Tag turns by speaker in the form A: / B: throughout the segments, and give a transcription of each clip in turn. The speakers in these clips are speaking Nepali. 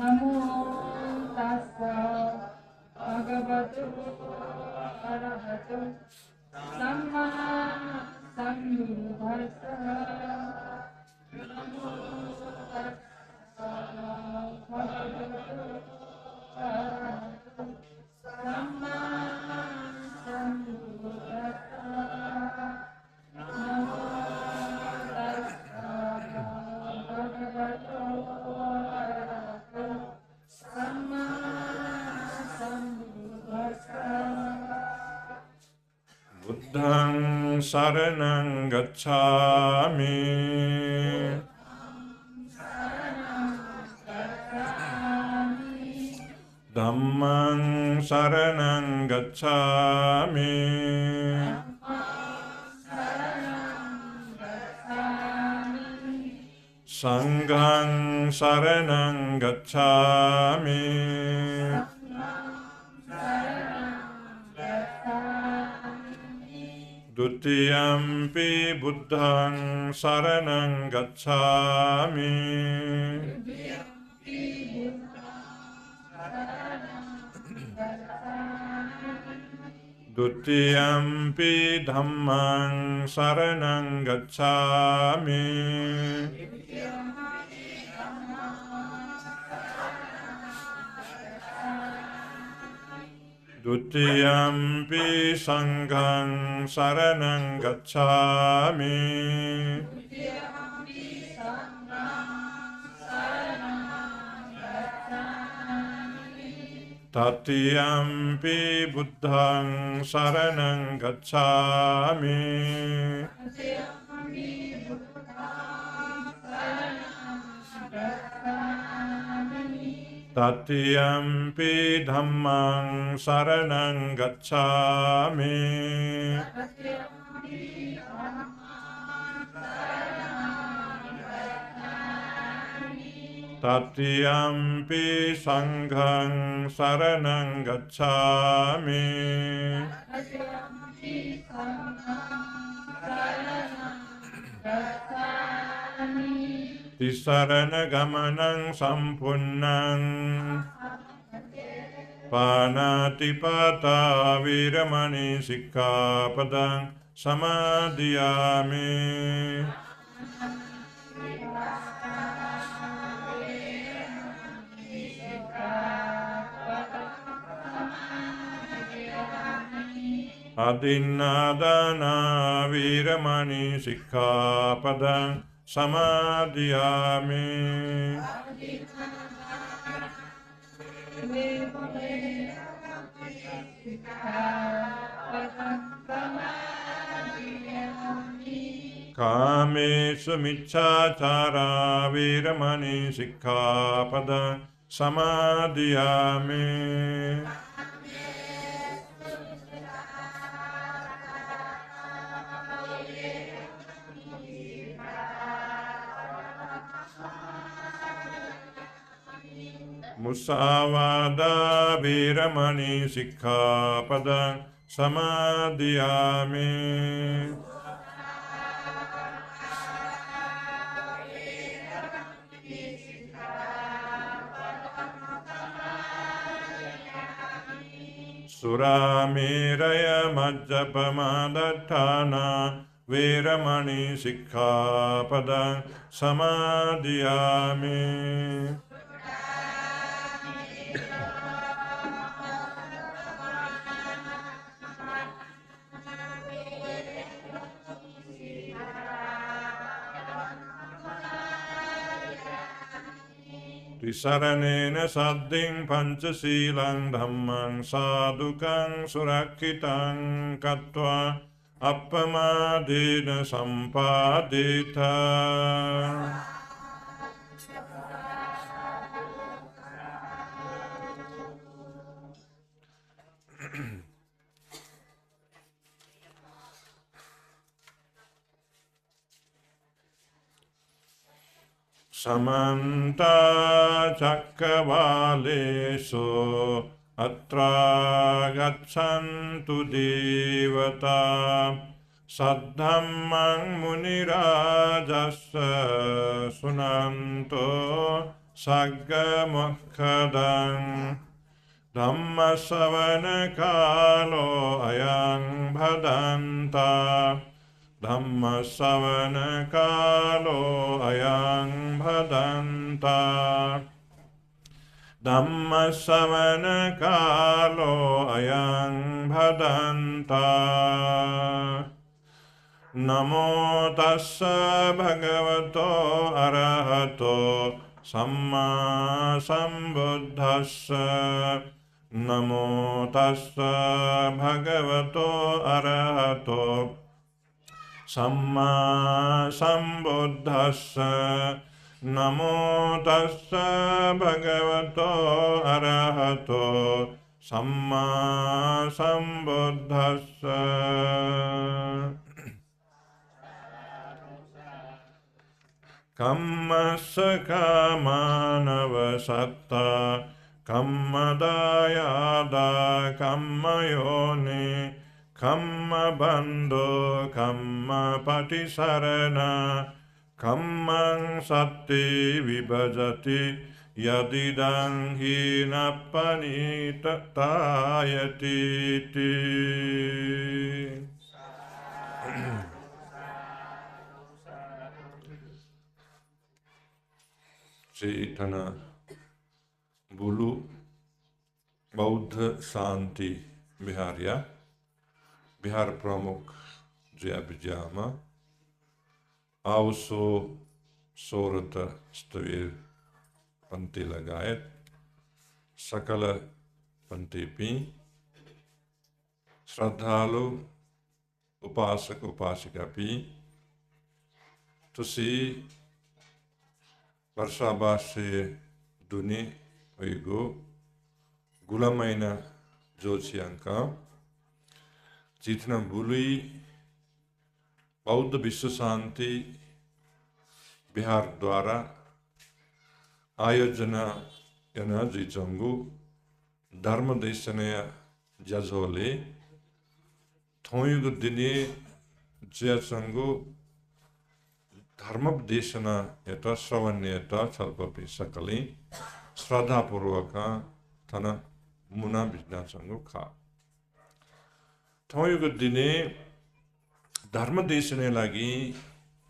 A: नमो तस्सा भगवतो अरहतो सम्मा सम्बुद्धिस्सः। नमो तस्सा भगवतो अरहतो सम्मा सम्बुद्धिस्सः। नमो तस्सा भगवतो अरहतो सम्मा सम्बुद्धिस्सः।
B: बुद्धं शरणं गच्छामि धम्मं शरणं गच्छामि संघं शरणं गच्छामि द्वितीयंपि बुद्धं शरणं गच्छामि द्वितीयंपि धम्मं शरणं गच्छामि द्वितीयंपि संघं शरणं गच्छामि तृतीयंपि बुद्धं शरणं गच्छामि तृतीयंपि धम्मं शरणं गच्छामि तृतीयंपि संघं शरणं गच्छामि तिसरण गमनं संपूर्णं पानातिपाता वीरमणि सिक्खापदं समादियामि अदिन्नादाना वीरमणि सिक्खापदं समादियामि कामेषु मिच्छाचारा वीरमणि सिक्खापदं समादियामि मुसावादा वीरमणि सिक्खापदं समादियामि सुरामेरय मज्जपमादत्ताना वीरमणि सिक्खापदं समादियामि त्रिसरणेन साधिं पञ्चशीलं धम्मं साधुकं सुरक्षितं कृत्वा अपमादेन सम्पादित समन्ता चक्रवालेषु अत्रा गच्छन्तु देवता सद्धम्मं मुनिराजस्य शृण्वन्तो Saggamokkadang Dhammasavana kalo ayang bhadanta Dhammasavana kalo ayang bhadanta Dhammasavana kalo ayang bhadanta Namo tassa bhagavato arahato samma sambuddhassa Namo tassa bhagavato arahato samma sambuddhassa Namo tassa bhagavato arahato samma sambuddhassa Kammassa kamanava satta kammadayada kammayoni kammabandho kammapatisarana kammang satti vibhajati yadidang hinapanita tayati Chaitanya Bulu Bauddha Shanti Viharya Bihar Pramukh Jaya Bijama Auso Sorata Stavir Panti Lagayat Sakala Panti Pi Shraddhalu Upasak Upasika Pi Tusi Varshabhasya Duni Oigo Gulamaina Jyotiyanka Jitna Bului Bauddha Vishwasanti Bihar Dwara Ayojana Yana Jichangu Dharma Deshanaya Jazhole Thoyugu Dini Jachangu Dharma Deshana Yata Sravanyata Chalpapi Sakali Shraddha Purvaka Thana Muna Bijna Changu Kha Thoyuga Dine Dharma Deshane Lagi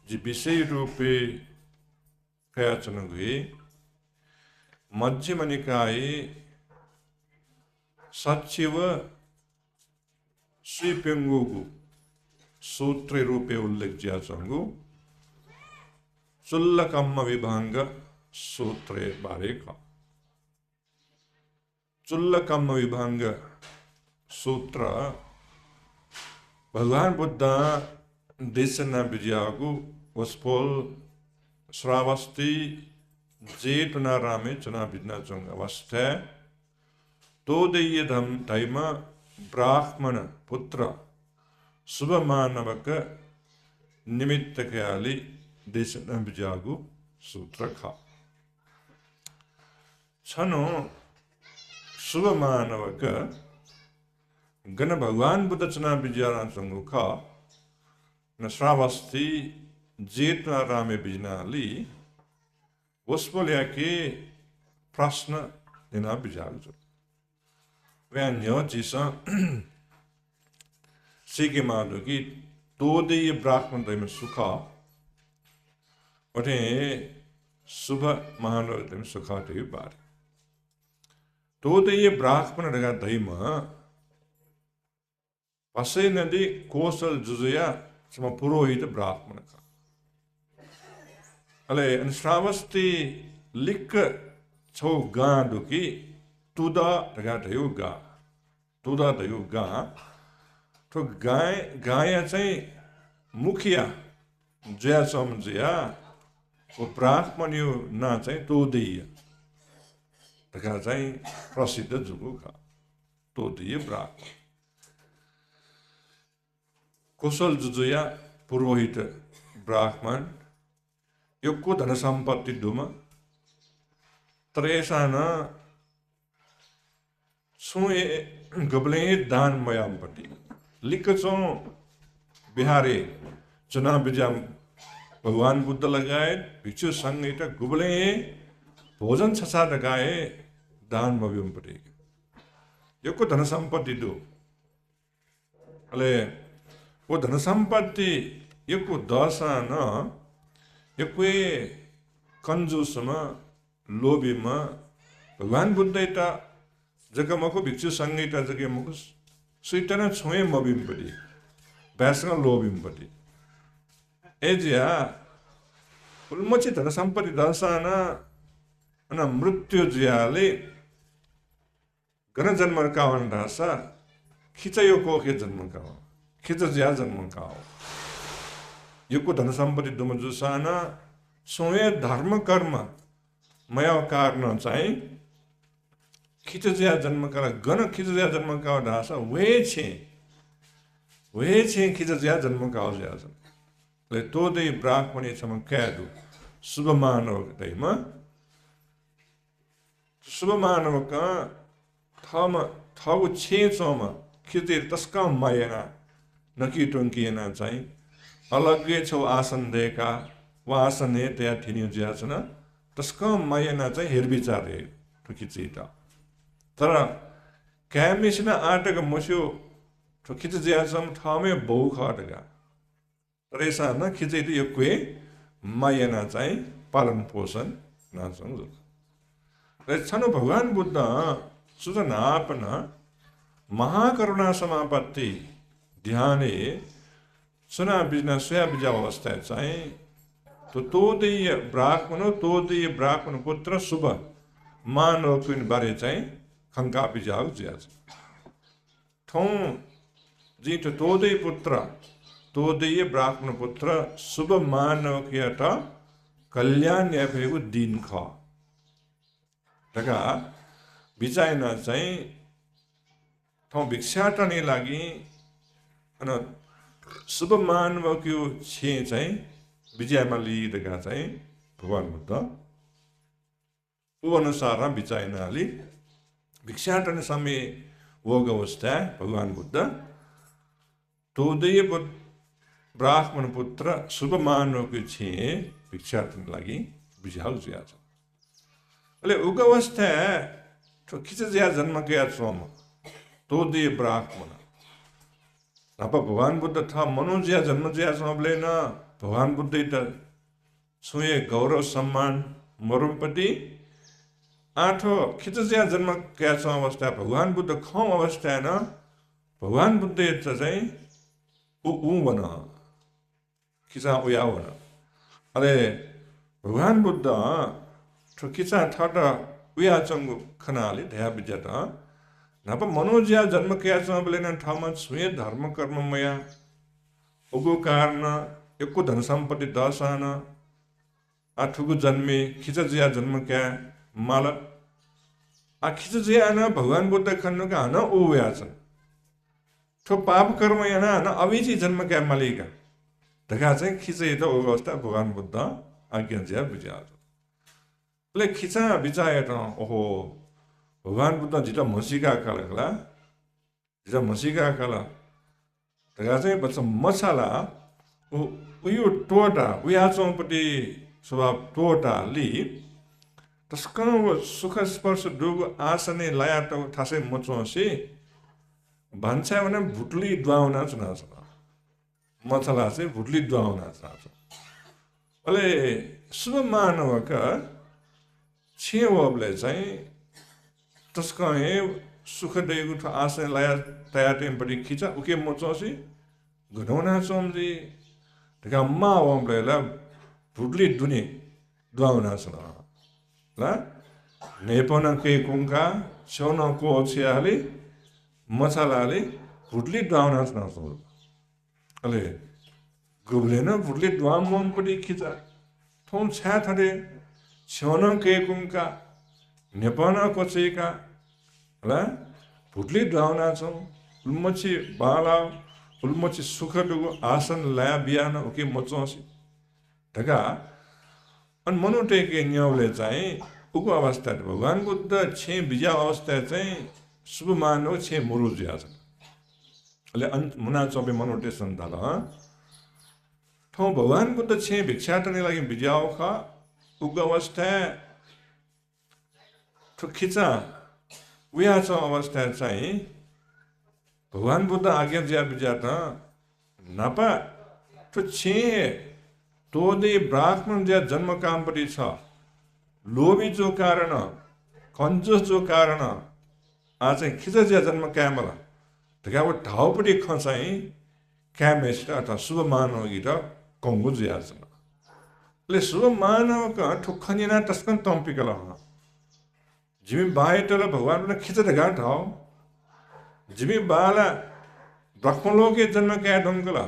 B: Jibisei Rupe Kaya Chanugui Majjhima Nikaya Sachiva Sripengugu Sutra Rupe Ullekh Changu Sulla Kamma Vibhanga Sutre Bareka Sulla Kamma Vibhanga Sutra Bhagavan Buddha Desana Vijayagu Vaspol Sravasti Jetana Rame Chana Vidna Chung Avastha Todeya Daima Brahmana Putra Subhamanavaka Nimittakayali Desana Vijayagu Sutra Kha Chano Subhamanavaka Gana Bhagavan Buddha Chana Vijayana Changu Kha Nasravasti Jetna Rame Bijna Li Vaspolya ke Prasna Dina Vijayana Vanya Jisa Sike Madhuki Todeya Brahman Daima Sukha Ote Subha Mahanava Daima Sukha Te Bari Todeya Brahman Daga Daima Pasai Nadi Kosal Juzaya Sama Purohita Brahman Ka Ale Shravasti Likka Chau Ga Duki Tuda Daga Dayu Ga Tuda Dayu Ga To Gaya Chai Mukhya Jaya Samjaya O Brahman Yu Na Chai Todeya Daga Chai Prasiddha Jugu Ka Todeya Brahman Kosal Jujaya Purohita Brahman Yukku Dhana Sampatti Duma Tresana Sue Gable Dan Mayampati Likachon Bihari Chana Bijam Bhagavan Buddha Lagayat Pichu Sangita Gubale भोजन छसाद गाए दान मबिम परे यको धन सम्पत्ति दो अले वो धन सम्पत्ति यको दशा न यक्वे कंजूसमा लोभीमा भगवान बुद्ध इता जगमको भिक्षु संगीता जगमको सुइतना छोए मबिम परे बैसना लोभीम परे एजिया उल्मोची धन सम्पत्ति दशा न अन मृत्यु जियाले गण जन्म कावन ढासा खिचयोको के जन्म काव खिच जिया जन्म काव योको धन सम्पत्ति दुम जुसाना सोए धर्म कर्म मया कारण चाहिँ खिच जिया जन्म का गण खिच जिया जन्म काव ढासा वे छे खिच जिया जन्म काव जिया ले तो दे ब्राह्मणी सम कैदु शुभ मानव दैमा शुभ मानव का थगु छेचोमा खिचेर तस्का मायना नकी टोंकिएना चाहिँ अलग्गै छौ आसन दिएका वा आसन हे त्यहाँ ठिन्यु ज्या छन् तस्का मायना चाहिँ हेरविचार हे ठुकिचित तर क्यामिसना आटक मस्यो ठुकिच ज्या छम ठामे बहु खटका तर यसा न खिचेर यो क्वे मायना चाहिँ पालन पोषण नासँग छनु भगवान बुद्ध सुजनापन महाकरुणा समापत्ति ध्याने सुना बिजना स्वया बिजा अवस्था चाहिँ तो तोदीय ब्राह्मण पुत्र शुभ मानव कुन बारे चाहिँ खंका बिजाउ जिया ठौ जी तो तोदीय पुत्र तोदीय ब्राह्मण पुत्र शुभ मानव कियाट कल्याण याफेको दिन ख तका बिचाइना चाहिँ ठाउँ भिक्षाटने लागि अन शुभ मानवको छे चाहिँ विजयमा लिइरहेका चाहिँ भगवान बुद्ध ऊ अनुसार बिचाइनाले भिक्षाटने समय वोग अवस्था भगवान बुद्ध तोदय ब्राह्मण पुत्र शुभ मानवको छे भिक्षाटने लागि बिजाउ जिया छ अले उग अवस्था तो खिच जिया जन्म गया सोम तो दे ब्राह्मण नप भगवान बुद्ध था मनोजिया जन्म जिया सोमले न भगवान बुद्ध त सुये गौरव सम्मान मरुपति आठो खिच जिया जन्म गया सो अवस्था भगवान बुद्ध खौ अवस्था न भगवान बुद्ध त चाहिँ उ वन खिचा उया वन अले भगवान बुद्ध ठुकिचा ठट उया चंगु खनाले धया बिजत नप मनोजिया जन्म किया चंबलेन ठाउमा छुए धर्म कर्ममया उगु कारण एको धन सम्पत्ति दशान आठुगु जन्मे खिचजिया जन्म क्या माल आ खिचजिया न भगवान बुद्ध खन्नु का न उया छन् ठो पाप कर्म याना न अविची जन्म क्या मालिका धका चाहिँ खिचे त अवस्था भगवान बुद्ध आज्ञा जिया बिजा ले खिचा बिचाए त ओहो भगवान बुद्ध जिता मसिका कालला जिता मसिका काला तगा चाहिँ बच्चा मसाला उयो टोटा उया चौपटी स्वभाव टोटा लि तस्का सुख स्पर्श डुगु आसने लाया त थासे मचोसी भन्छ भने भुटली द्वाउना चुना छ मसाला चाहिँ भुटली द्वाउना छ अले शुभ मानवका छेवले चाहिँ तस्का हे सुख देगु आशा लाया तया टेम्परी खिचा उके मोचोसी घनौना चोमजी तका मा वमलेला भुटली दुनी द्वाउना छ ल नेपन के कुंका छौन को छियाले मसालाले भुटली द्वाउना छ अले गुबलेन भुटली द्वाम वमपटी खिचा थोन छा थरे छौन के कुंका नेपाल कोचेका ल भुटली द्वाउना छौ उल्मची बाला उल्मची सुख दुगु आसन लाया बियान ओके मचोसी ढका अन मनोटेके न्याउले चाहिँ उको अवस्था भगवान बुद्ध छे बिजा अवस्था चाहिँ शुभ मानव छे मुरुजिया छ अले मुना चोबे मनोटे सन्ताल ठौ भगवान बुद्ध छे भिक्षाटने लागि बिजाओ खा उको अवस्था ठो खिचा उयाच अवस्था चाहिँ भगवान बुद्ध आज्ञा ज्या बिजा त नापा ठो छे तोदे ब्राह्मण ज्या जन्म काम पनि छ लोभी जो कारण कंजूस जो कारण आज खिचा ज्या जन्म क्यामला तगाव ठाउँ पनि खसाई क्यामेस्ट अथवा शुभ मानव गिर कंगु ज्याज ले शुभ मानव का ठुखनिना तस्कन तम्पिकला जिमी बायटला भगवान ने खिचा दगा ठाउँ जिमी बाला ब्रह्मलोके जन्म क्या ढंगला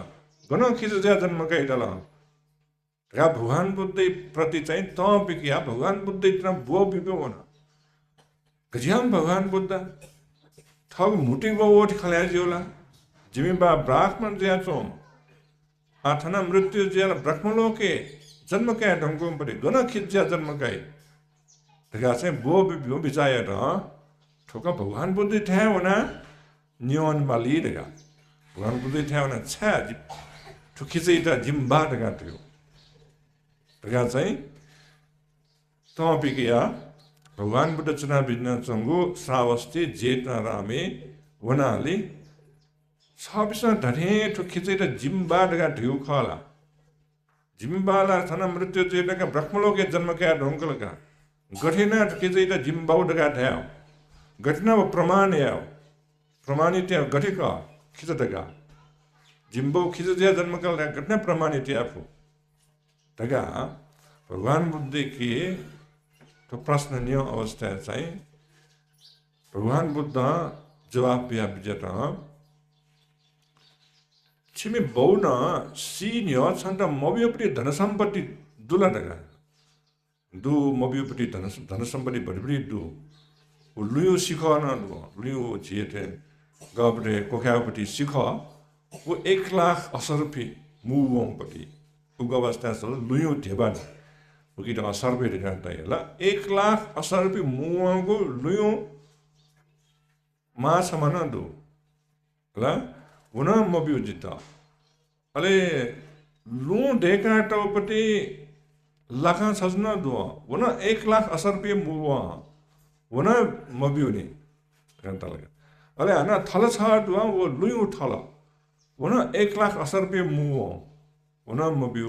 B: गनो खिच ज्या जन्म क्या इटला गा भगवान बुद्ध प्रति चाहिँ तपिकिया भगवान बुद्ध इतना बो बिबो होना गजियाम भगवान बुद्ध ठग मुटी बो ओठ खल्या जियोला जिमी बा ब्राह्मण ज्या चोम आठना मृत्यु ज्या ब्रह्मलोके जन्म क्या ढंगो परि गनो खिच ज्या जन्म क्या दगा चाहिँ बो बिबो बिचाया र ठोका भगवान बुद्ध ठ्या होना नियन माली दगा भगवान बुद्ध ठ्या होना छ्या ठुखिचै त जिम्बा दगा थियो दगा चाहिँ तपिकिया भगवान बुद्ध चुना बिजन चंगु श्रावस्ती जेठना रामे वनाली छबिसमा धने ठुखिचै त जिम्बा दगा थियो खला जिम्बाला थना मृत्यु जेठका ब्रह्मलोके जन्म क्या ढोंकलका गठिना ठुखिचै त जिम्बाउ दगा ठ्या घटना वो प्रमाण है प्रमाणित है घटे का खिच दगा जिम्बो खिच दिया जन्म कल घटना प्रमाणित है आपको दगा भगवान बुद्ध की तो प्रश्न नियो अवस्था चाहिँ भगवान बुद्ध जवाब दिया बिजता छिमी बहुन सीनियो छन्त मबियोपति धन सम्पत्ति दुला दगा दु मबियोपति धन सम्पत्ति बढी दु लुयो सिख न लुयो छिए गबरे कोख्यापट्टि सिख वो 1,80,000 मुवंपट्टि उगवस्था सल लुयो ढेबान उकी त सर्वे रहता है ला 1,80,000 मुवंगो लुयो मा समान दो ला उना मबियो जिता अले लु डेका टपट्टि लाखा सजना दो उना 1,80,000 मुवा वना मबिउनी घंटा लगा अरे आना थल छ दुआ वो लुयु थल वना 1,80,000 मुओ वना मबिउ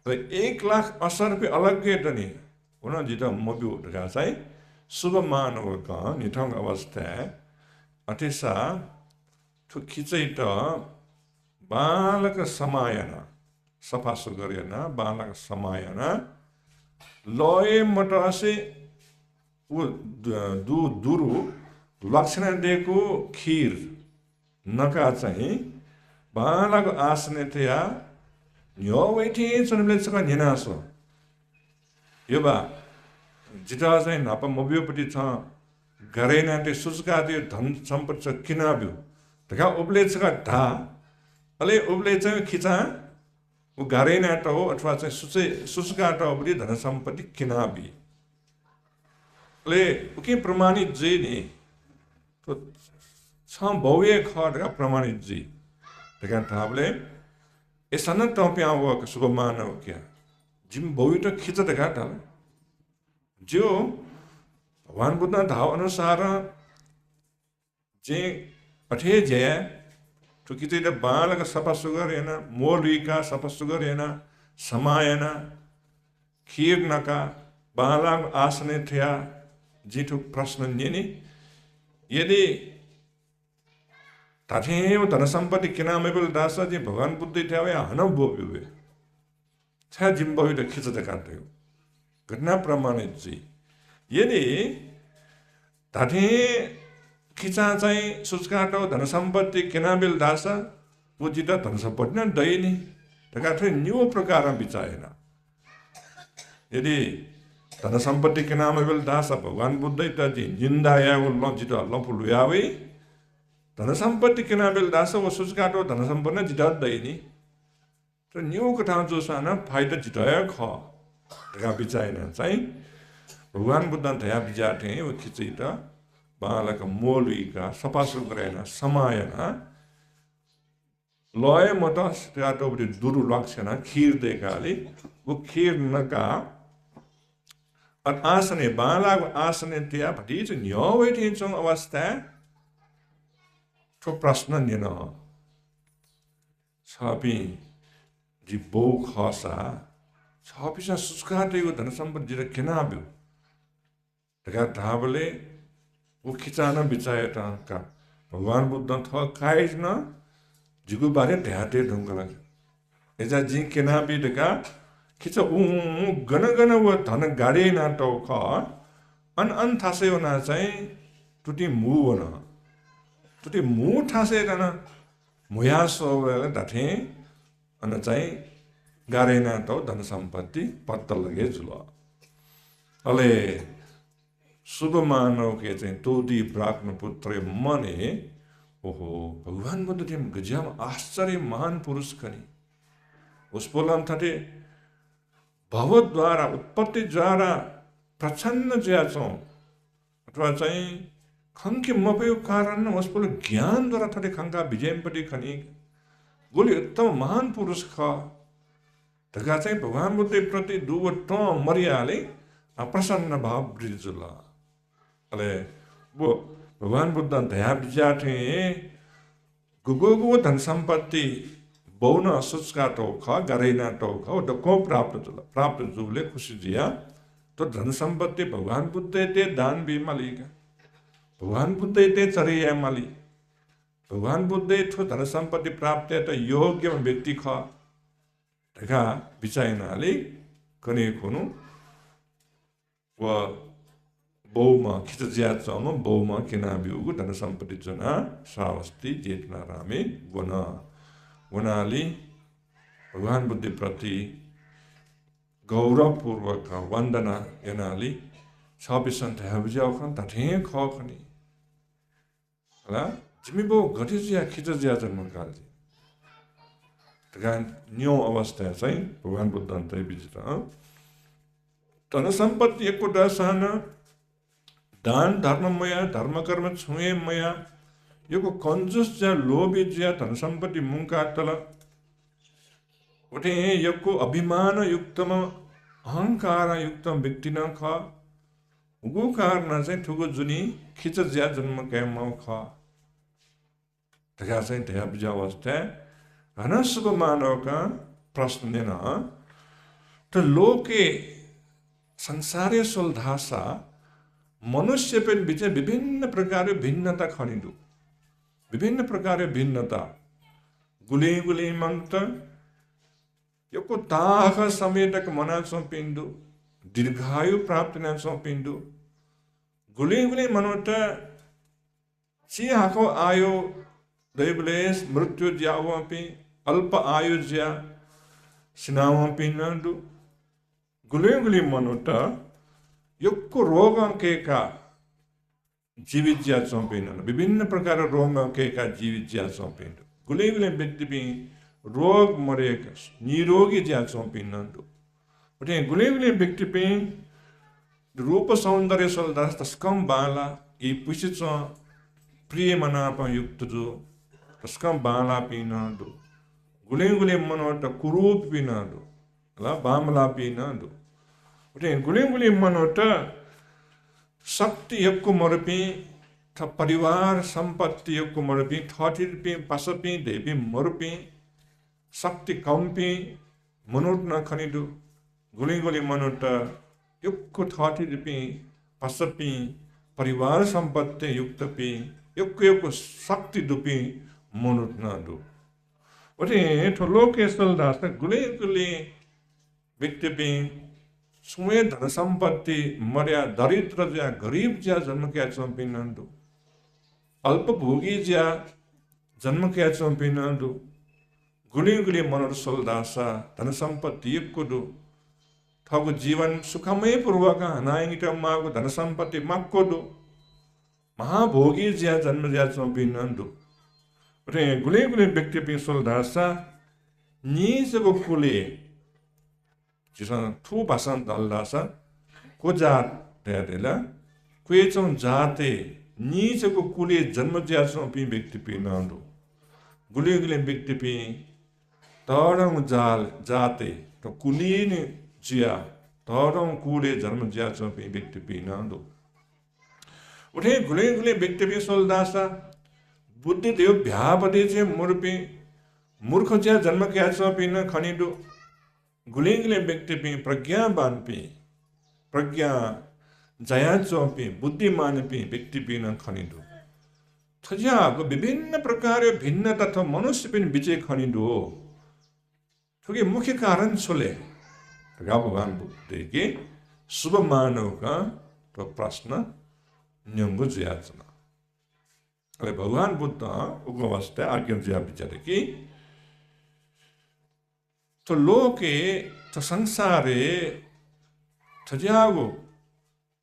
B: तो 1,80,000 अलग के दनी वना जिता मबिउ दगा चाहिँ शुभ मानव का निथंग अवस्था अतिसा ठु खिचै त बालक समायना सफा सुगरेना बालक समायना लय मटासे वो दुरु लक्षण दिएको खीर नका चाहिँ बालाको आसने थिया यो वैठी चनले सका निनासो यो बा जिता चाहिँ नापा मबियोपट्टि छ गरेना ते सुजका ते धन सम्पत्ति किनाब्यो तका उबले सका ढा अले उबले चाहिँ खिचा वो गरेना त हो अथवा चाहिँ सुजका त उबले धन सम्पत्ति किनाबी ले उके प्रमाणित जी ने तो छम भव्य खडका प्रमाणित जी देखन थाबले एसन टप्या वो सुगम मानव क्या जिम भव्य तो खिच देखा था जो भगवान बुद्ध धाव अनुसार जे अठे जय तो किते द बालक सपा सुगर है ना मोलिका सपा सुगर है ना समायना खीर नका बालक आसने थिया जिठो प्रश्न नि यदि ताठेव धन सम्पत्ति किनामेबल दासा जी भगवान बुद्ध थियावे हन बोब्युवे छ जिम्बोइ त खिच देखाथ्यो घटना प्रमाणित जी यदि ताठे खिचा चाहिँ सुचकाटो धन सम्पत्ति किनामेल दासा पुजित धन सम्पत्ति न दैनी तकाठे न्यू प्रकार विचारेन यदि धन सम्पत्ति के नाम बेल दासा भगवान बुद्ध जी जिंदा या वो लजित लफुलुयावे धन सम्पत्ति के नाम बेल दासा वो सुचकाटो धन सम्पन्न जिता दैनी तो न्यू कथा जो साना फाइदा जिताया ख तका बिचाइन चाहिँ भगवान बुद्ध दया बिजाटे वो खिचित बालक मोलुका सपासु गरेन समायना लय मत स्याटोबडी दुरु लक्षण खीर देखाले वो खीर नका At asane balag asane tia pati chen yo we tin chong avasta to prasna nina sabi di bo khasa sabi sa suska te go dhan sampad jira kenabu daga dhabale वो खिचाना बिचाए का भगवान बुद्ध थ खाइज न जिगु बारे ढ्याते ढुंग लगे एजा जी केना भी डका खिचा गन गन वो धन गाडी ना तो ख अन थासे होना चाहिँ टुटी मु वन टुटी मु थासे ना मुया सो दाथे अन चाहिँ गाडी ना तो धन सम्पत्ति पत्ता लगे जुल अले शुभ मानव के चाहिँ तोदी ब्राह्मण पुत्र मने ओहो भगवान बुद्ध टिम गजब आश्चर्य महान पुरुष खनि उस बोलम थटे भव द्वारा उत्पत्ति द्वारा प्रचन्न ज्याचो अथवा चाहिँ खंके मपयो कारण उस बोल ज्ञान द्वारा थटे खंका विजयपति खनि गोली उत्तम महान पुरुष ख तगा चाहिँ भगवान बुद्ध प्रति दुवट मर्याले अप्रसन्न भाव वृजुला अले वो भगवान बुद्ध दया विजाथे गुगो धन संपत्ति बहुन सुचका तो ख गरेना तो ख तो को प्राप्त जुले खुशी जिया तो धन संपत्ति भगवान बुद्ध ते दान भी मालिका भगवान बुद्ध ते चरिया माली भगवान बुद्ध थो धन संपत्ति प्राप्त तो योग्य व्यक्ति ख तका विचायनाले कने खुनु व बहुमा खिच ज्याचमा बहुमा किना बिउगु धन सम्पत्ति जना श्रावस्ती जेठना रामे वनाली भगवान बुद्ध प्रति गौरवपूर्वक वन्दना यनाली छबिसन्त हबजाउ खन तठे ख खनि हला जिमी बो घटे ज्या खिच ज्या जन्म कालजी तगान न्यो अवस्था चाहिँ भगवान बुद्ध अन्तै बिजित धन सम्पत्ति एको दसान दान धर्ममय धर्म कर्म छुएमय यो कंजूस ज्या लोभी ज्या धन सम्पत्ति मुंका तल उठे यको अभिमान युक्तम अहंकार युक्तम व्यक्ति न ख उगु कारण चाहिँ ठुगु जुनी खिच ज्या जन्म कैम ख तगा चाहिँ त्या बिजा अवस्था हनसुब मानव का प्रश्न न तो लोके संसारे सोल्धासा मनुष्य पेन बीच विभिन्न प्रकार भिन्नता खनिदु विभिन्न प्रकार भिन्नता गुले गुले मंत यको ताह समेतक मना सोपिंदु दीर्घायु प्राप्त न सोपिंदु गुले गुले मनोत ची हाको आयो दैवलेस मृत्यु ज्यावपि अल्प आयु ज्या सिनावपि नदु गुले गुले मनोत यको रोग के का जीवित ज्या चौपिन विभिन्न प्रकार रोग के का जीवित ज्या चौपिन गुले गुले व्यक्ति भी रोग मरे निरोगी ज्या चौपिन उठे गुले गुले व्यक्ति पे रूप सौंदर्य सलदास तस्कम बाला ये पुष्ट प्रिय मनाप युक्त जो तस्कम बाला पिन दो गुले गुले मनोट कुरूप पिन दो ला बामला पिन दो उठे गुले गुले मनोट शक्ति यक्को मरपी थ परिवार संपत्ति यक्को मरपी थटिरपी पसपी देवी मरपी शक्ति कम्पी मनोट न खनिदु गुले गुले मनोट यक्को थटिरपी पसपी परिवार संपत्ति युक्त पी यक्को यक्को शक्ति दुपी मनोट न दु उठे ठोलो केसल दास गुले गुले व्यक्ति पी सुए धन संपत्ति मर्या दरिद्र ज्या गरीब ज्या जन्म क्या चौपिनंदु अल्प भोगी ज्या जन्म क्या चौपिनंदु गुली गुली मनोर सोलदासा धन संपत्ति यक्कुदु थगु जीवन सुखमय पूर्वक हनाइट मागु धन संपत्ति मक्कोदु महाभोगी ज्या जन्म ज्या चौपिनंदु रे गुली गुली व्यक्ति पि सोलदासा नीसगु कुले जिसन थु भाषण दल्दासा को जात देला क्वेचौं जाते नीचको कुले जन्म ज्यासौं पि व्यक्ति पि नन्दु गुले गुले व्यक्ति पि तडं जाल जाते तो कुलीन जिया 더러운 굴에 जन्म ज्याचो पे व्यक्ति पिना दो उठे गुले गुले व्यक्ति पे सोलदासा बुद्धि देव भ्यापदे छे मुरपे मूर्ख ज्या जन्म क्याचो पिन खनिदो गुले गुले व्यक्ति पे प्रज्ञावान पे प्रज्ञा जयाचो पे बुद्धिमान पे व्यक्ति पिन खनिदो थज्याको विभिन्न प्रकार भिन्न तथा मनुष्य पिन विजय खनिदो थोगे मुख्य कारण छोले भगवान बुद्ध के शुभ मानव का तो प्रश्न न्यंगु ज्याचना अरे भगवान बुद्ध उगवस्था आज्ञा ज्या विचार की तो लोके तो संसारे थज्यागो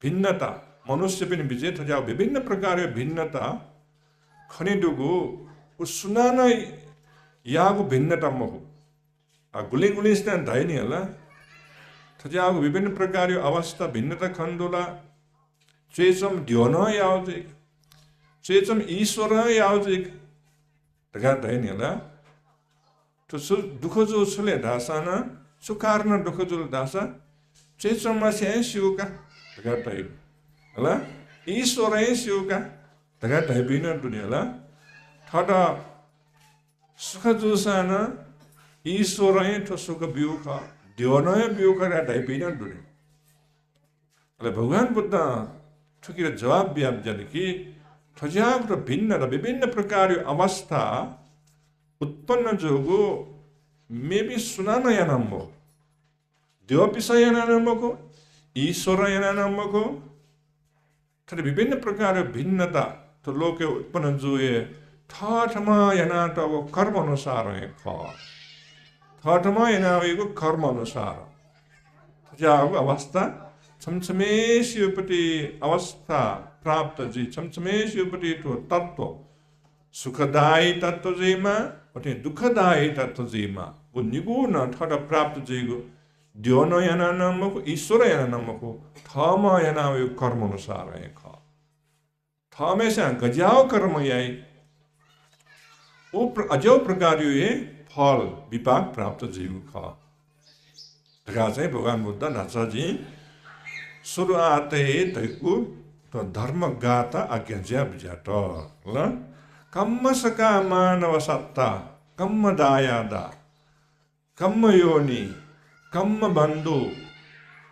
B: भिन्नता मनुष्य पिन विजय थज्यागो विभिन्न प्रकार भिन्नता खनिदुगु उसुनाना यागो भिन्नता मगु गुली गुली स्टैंड धाई नहीं हला थज्यागो विभिन्न प्रकार अवस्था भिन्नता खंडोला चेचम ध्योनो यावजिक चेचम ईश्वर यावजिक तगा धाई नहीं हला तो दुख जो सुले दासाना सुकारण दुख जो दासा चेचम मासे शिवका तगा धाई हला ईश्वर शिवका तगा धाई बिना दुनिया हला थोड़ा सुख जो साना ईश्वर तो सुख बिउखा ध्योनो बिउखा धाई बिना दुनिया अरे भगवान बुद्ध ठुकीर जवाब बियाब जाने की थज्याग र भिन्न र विभिन्न प्रकार अवस्था उत्पन्न जोगो मेबी सुनान यानम्बो देवपिसा यानम्बो ईश्वर यानम्बो तर विभिन्न प्रकार भिन्नता तो लोके उत्पन्न जोए ठाठमा याना तो कर्म अनुसार है ख ठाठमा यानावेको कर्म अनुसार थज्याग अवस्था छमछमे शिवपति अवस्था प्राप्त जी छमछमे शिवपति तो तत्व सुखदायी तत्व जीमा अटे दुखदायी तत्व जीमा वो निगुण थोड़ा प्राप्त जीगो ध्योनो याना नमको ईश्वर याना नमको थम याना वे कर्म अनुसार है ख थमे से गजाओ कर्म याई वो अजो प्रकार ये फल विपाक प्राप्त जीव ख तका चाहिँ भगवान बुद्ध नाचा जी सुरुआते तैकु तो धर्म गाता आज्ञा ज्या बिजाट ल कम्म सका मानव सत्ता कम्म दायादा कम्म योनि कम्म बन्धु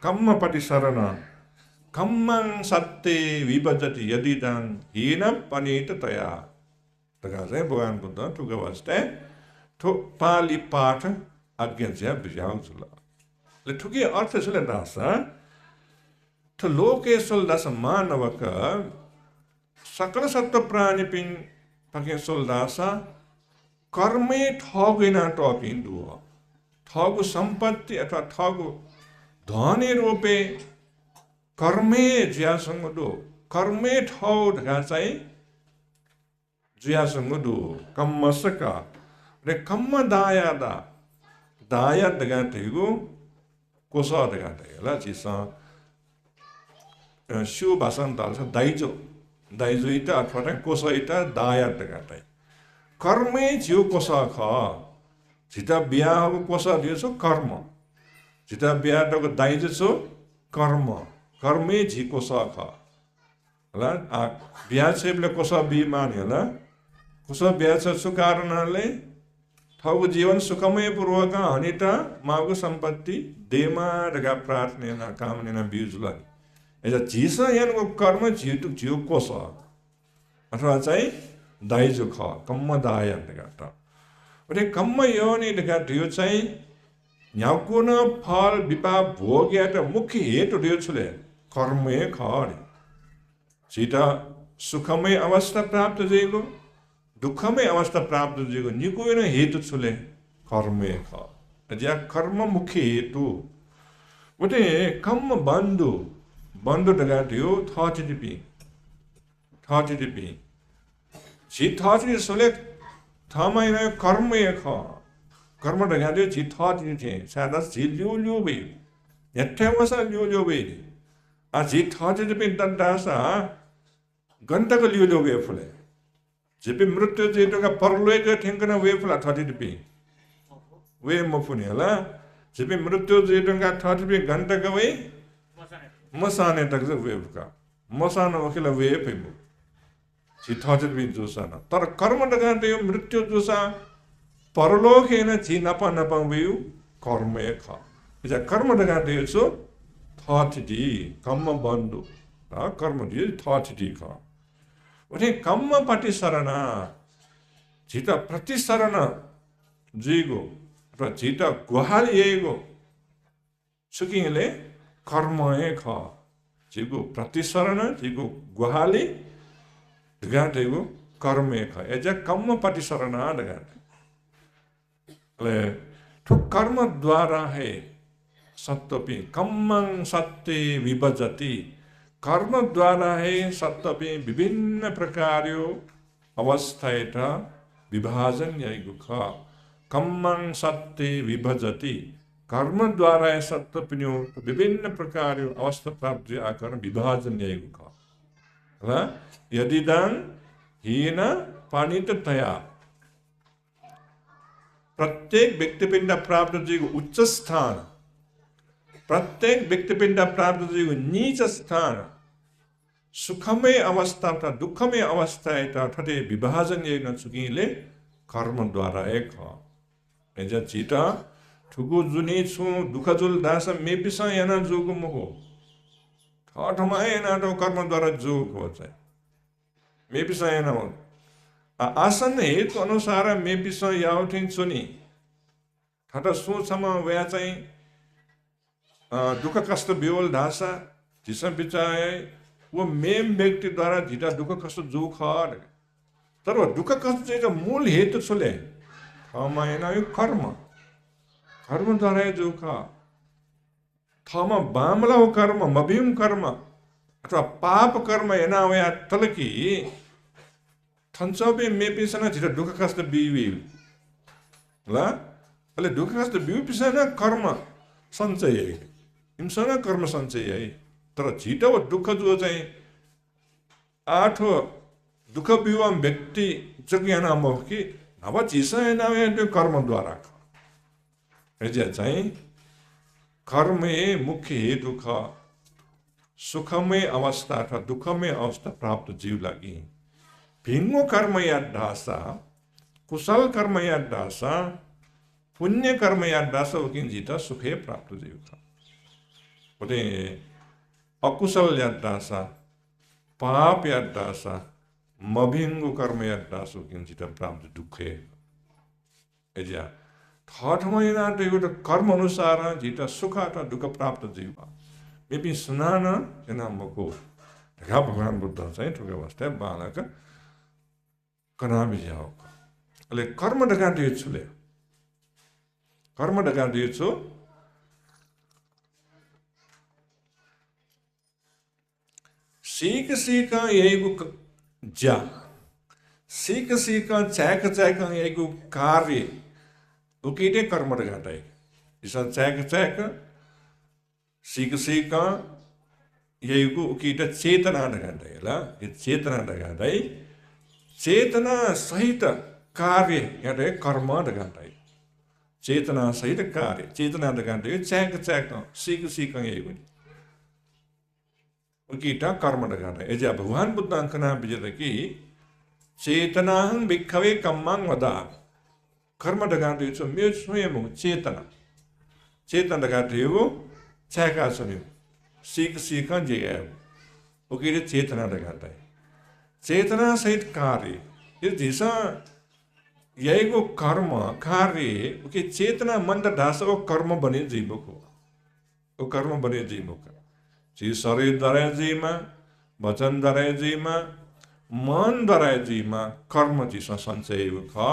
B: कम्म पटिशरण कम्मं सत्ते विभजति यदिदं हीन पनित तया तका चाहिँ भगवान बुद्ध टुक वास्ते ठो पाली पाठ आज्ञा ज्या बिजाउ जुल ले ठुकी अर्थ छले दासा तो लोकेश्वर दास मानवक सकल सत्व प्राणी पिन पकेश्वर दासा कर्मे ठगिना टपिन दुह ठगु संपत्ति अथवा ठगु धनी रूपे कर्मे ज्यासँग दो कर्मे ठौ ढका चाहिँ ज्यासँग दो कम्मसका रे कम्म दायादा दाया ढका तेगु कोसा ढका तेला चिसा शिव भाषण ताल्छ दाइजो दाइजो इता अथवा कोसा इता दाया ढका कर्मे जिउ कोसा ख जिता बिहा हो कोसा दियो छ कर्म जिता बिहा टको दाइजो छ कर्म कर्मे झि कोसा ख होला बिहा छेबले कोसा बि माने होला कोसा बिहा छ सु कारणले ठगु जीवन सुखमय पूर्वक हनिता मागु सम्पत्ति देमा ढका प्रार्थना कामना बिजुला एजा झिस यानको कर्म झिटु झिउ कोस अथवा चाहिँ दाइजो ख कम्म दाय ढका अरे कम्म योनि ढका दियो चाहिँ न्याकुन फल विपाक भोग या त मुख्य हेतु दियो छले कर्मे खरे झिटा सुखमय अवस्था प्राप्त जेगो दुःखमय अवस्था प्राप्त जेगो निकोइन हेतु छले कर्मे ख ज्या कर्म मुख्य हेतु उते कम्म बन्धु बन्धु ढका दियो थटिपि झि थटि सोले थमाइन कर्म ख कर्म ढका दियो झि थटि थे सादा झि ल्यु बे यठ्या वसा ल्यु बे आ झि थटि पे ददासा गन्तक ल्यु बे फुले झिपे मृत्यु जेटोका परलोय ठेंकना वे फुला थटि पे वे मफुने होला 집에 मृत्यु जीडंगा थर्टी घंटा गए मसाने तक जो वेब का मसाना वकील वेब है मु ची थर्टी जोसाना तर कर्म डगा ते मृत्यु जोसा परलोक है ना ची नपा नपा वेयु कर्म एक खा इजा कर्म डगा ते सो थर्टी कर्म बंदु कर्म दिए थर्टी खा उन्हें कर्म पाटी सरना जीता प्रतिसरण जीगो र जीता गुहाल येगो सुकिंगले कर्म एक खा जीगो प्रतिसरण जीगो गुहाली डगाटेगो कर्म एक खा एजा कर्म पाटी सरना डगाटे ले तो कर्म द्वारा है सत्तपि कर्मं सत्ते विभजति कर्म द्वारा है सत्तपि विभिन्न प्रकारो अवस्था विभाजन यही खा कर्मं सत्ते विभजति कर्म द्वारा है सत्तपिन्यो विभिन्न प्रकार अवस्था प्राप्त आकर विभाजन यही खा यदि दान हीन पानित तया प्रत्येक व्यक्तिपिंड प्राप्त जीव उच्च स्थान प्रत्येक व्यक्तिपिंड प्राप्त जीव नीच स्थान सुखमय अवस्था था दुखमय अवस्था था ठटे विभाजन ये न चुकीले कर्म द्वारा एक हो एजा चीता ठुगु जुनी छु दुख जुल दास मे पिसा याना जोगु महो ठठमा याना तो कर्म द्वारा जोग हो जाए मे पिसा याना हो आसन हेतु अनुसार मे पिसा याउठिन सुनी ठटा सोचमा वया चाहिँ दुख कष्ट बियोल ढासा जिसम बिचाए वो मेम व्यक्ति द्वारा जीता दुख कष्ट जो खार तर वो दुख कष्ट जो मूल हेतु छुले थमा एना यो कर्म कर्म द्वारा जो खा थमा बामला वो कर्म मभिम कर्म अथवा पाप कर्म एना वया तलकी थन्सबे मेपिसना जीता दुख कष्ट बिवी ला अले दुख कष्ट बिवी पिसना कर्म सञ्चय हिंसना कर्म सञ्चय है तर छिटो दुःख जो चाहिँ आठो दुःख विवाह व्यक्ति जग्या नाम हो कि नव चिसा नाम त्यो कर्मद्वारा एजा चाहिँ कर्मे मुख्य हेतु ख सुखमय अवस्था अथवा दुःखमय अवस्था प्राप्त जीव लागि भिङ्गो कर्म याद ढासा कुशल कर्म याद ढासा पुण्य कर्म याद ढासा हो कि जिता सुखे प्राप्त जीव ख बोले अकुशल यादासा पाप यादासा मभिंगु कर्म यादासो किंचित प्राप्त दुखे एजा थर्ड महिना तो यो कर्म अनुसार जिता सुख अथवा दुख प्राप्त जीव मेपि स्नान जना मको ढका भगवान बुद्ध चाहिँ ठुक अवस्था बालक कना बिजाओ अले कर्म ढका दिए छुले कर्म ढका दिए छु सीख यही जा सीख चैक यही कार्य उकीटे कर्म घाटा इसा चैक सीख यही उकीटे चेतना घाटा ला ये चेतना घाटा चेतना सहित कार्य यहाँ कर्म घाटा चेतना सहित कार्य चेतना घाटा चैक सीख यही उकीटा कर्म डगाना एजा भगवान बुद्ध अंकना बिजर की चेतनाहं भिक्खवे कम्मां वदा कर्म डगाते जो मे स्वयं चेतना चेतना डगाते वो चैका सुनियो सीख जे है उकीटे चेतना डगाता है चेतना सहित कार्य ये दिशा यही को कर्म कार्य उके चेतना मन ढासा वो कर्म बने जीवो को वो कर्म बने जीवो का जी शरीर द्वारा जीमा वचन द्वारा जीमा मन द्वारा जीमा कर्म जिसमा संचय ख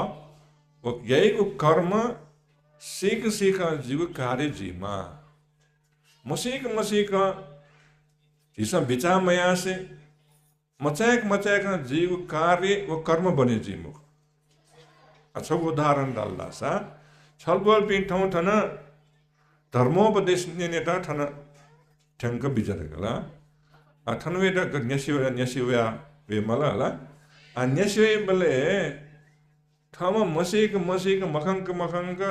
B: वो यही को कर्म सीख जीव कार्य जीमा मसीक जिसमा विचार मया से मचायक जीव कार्य वो कर्म बने जीव अच्छा उदाहरण डालदा सा छलबल पिन ठाउँ ठन धर्मोपदेश नेता ठन ठंक बिजर गला अठनवे द न्यसिवा वे मला न्यसिवे बले थम मसीक मखंक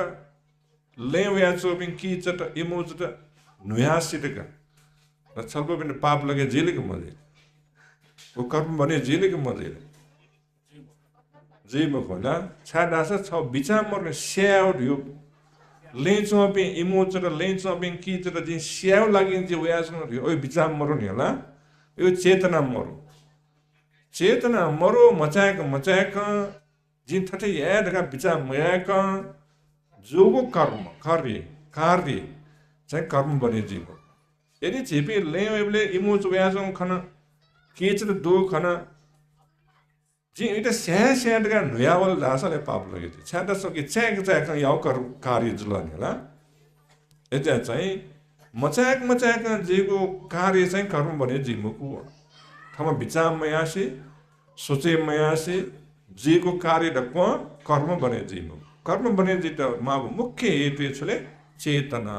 B: लेव्या चोबिन की चट इमो चट नुयासिटका र छल्पो पनि पाप लगे जेलेको मजे वो कर्म भने जेलेको मजे जीव होला छाडासा छ बिचार मर्ने स्याउ यो लेचोपे इमो चट लेचोपे की चट जिन स्याउ लागिन जे व्यासन यो ओ बिचार मर्नु नि होला यो चेतना मरो मचाक जिन थटे यादका बिचार मयाक जोगो कर्म कार्य चाहिँ कर्म बने जीव यदि झेपी लेले इमो व्यासङ खन केच दो खन जी एउटा स्याडका नुयावल ढासाले पाप लगे छ्याटा सके च्याक याउ कार्य जुलाने होला यता चाहिँ मचाक जेको कार्य चाहिँ कर्म बने जीवको ठाउँमा विचार मयासे सोचे मयासे जेको कार्य ढक्क कर्म बने जीव कर्म बने जीव मा मुख्य हेतु छले चेतना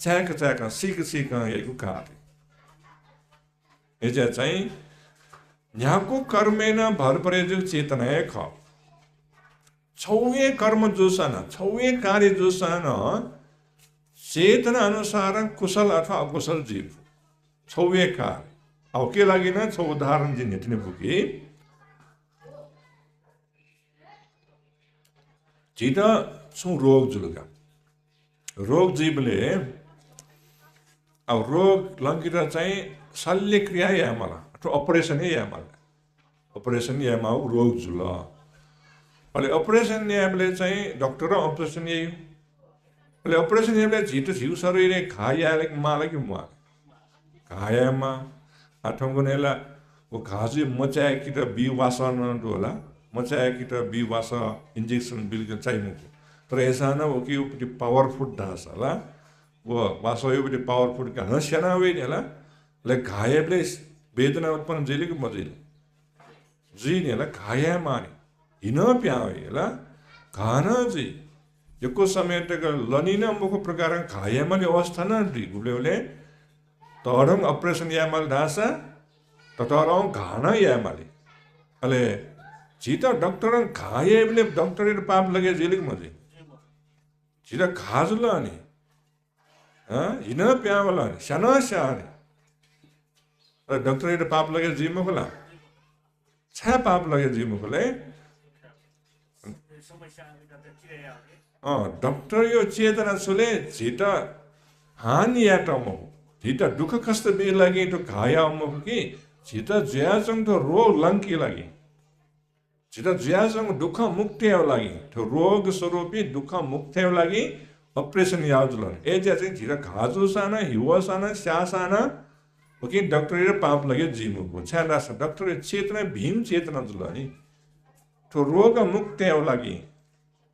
B: च्याक सिक यको कार्य यता चाहिँ यहाँको कर्मेन भर परे जो चेतना ख छौवे कर्म जोसन छौवे कार्य जोसन चेतना अनुसार कुशल अथवा अकुशल जीव छौवे कार्य अब के लागि न छौ उदाहरण दिन हेट्ने पुगे जिता छु रोग जुलगा रोग जीवले अब रोग लंकित चाहिँ शल्य क्रिया या मला अथवा अपरेसन या मला अपरेसन या मा रोग जुल अहिले अपरेसन याले चाहिँ डक्टर अपरेसन यही अहिले अपरेसन याले झिटो झिउ शरीर खायाले माला कि म खायामा आठौँको नेला वो घाजु मचाए कि त बी वासन होला मचाए कि त बी वास इंजेक्शन बिल चाहिए तर ऐसा ना वो कि पावरफुल ढास होला वो वासो यो पावरफुल का हस्याना वे नेला ले घायले वेदना उत्पन्न जेले को मजेले जी नेला घाया माने हिन प्यावेला घाना जी यको समय तक लनिना मुख प्रकार घाया माने अवस्था न दी गुलेले तडम अपरेशन यामल ढासा ततरौ घाना यामले अले जीता डॉक्टर घायले डॉक्टर पाप लगे जेले को मजे जीता खाजुला नि हिन प्यावला साना साने डॉक्टर पाप लगे जीव खोला छा पाप लगे जीव खोले डॉक्टर यो चेतना सुले झिटा हानि या टमो झिटा दुख कष्ट बे लगे तो घाया अमो कि झिटा ज्याजङ तो रोग लंकी लगे झिटा ज्याजङ दुख मुक्ति लगे तो रोग स्वरूपी दुख मुक्ति लगे ऑपरेशन याजुलन ए चाहिँ झिटा घाजु साना हिवा साना स्या साना ओके डॉक्टर पाप लगे जीव को छाना डॉक्टर चेतना भीम चेतना जुलनी तो रोग मुक्त लगी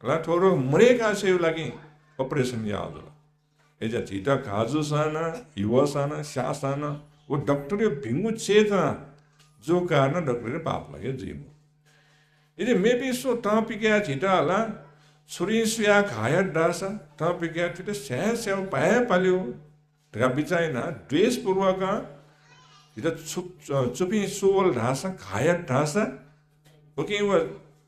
B: ला तो रोग मरेका से लगी ऑपरेशन याद एजा चीटा घाजु साना युवा साना स्या साना वो डॉक्टर भीमु चेतना जो कारण डॉक्टर पाप लगे जीव यदि मे भी सो तापिका चीटा ला छुरी सुया खाया डासा तापिका चीटा स्या स्या पाया पाल्यो ढका बिचाइना द्वेष पूर्वक इधर चुपी सोल ढासा खाया ढासा ओके वो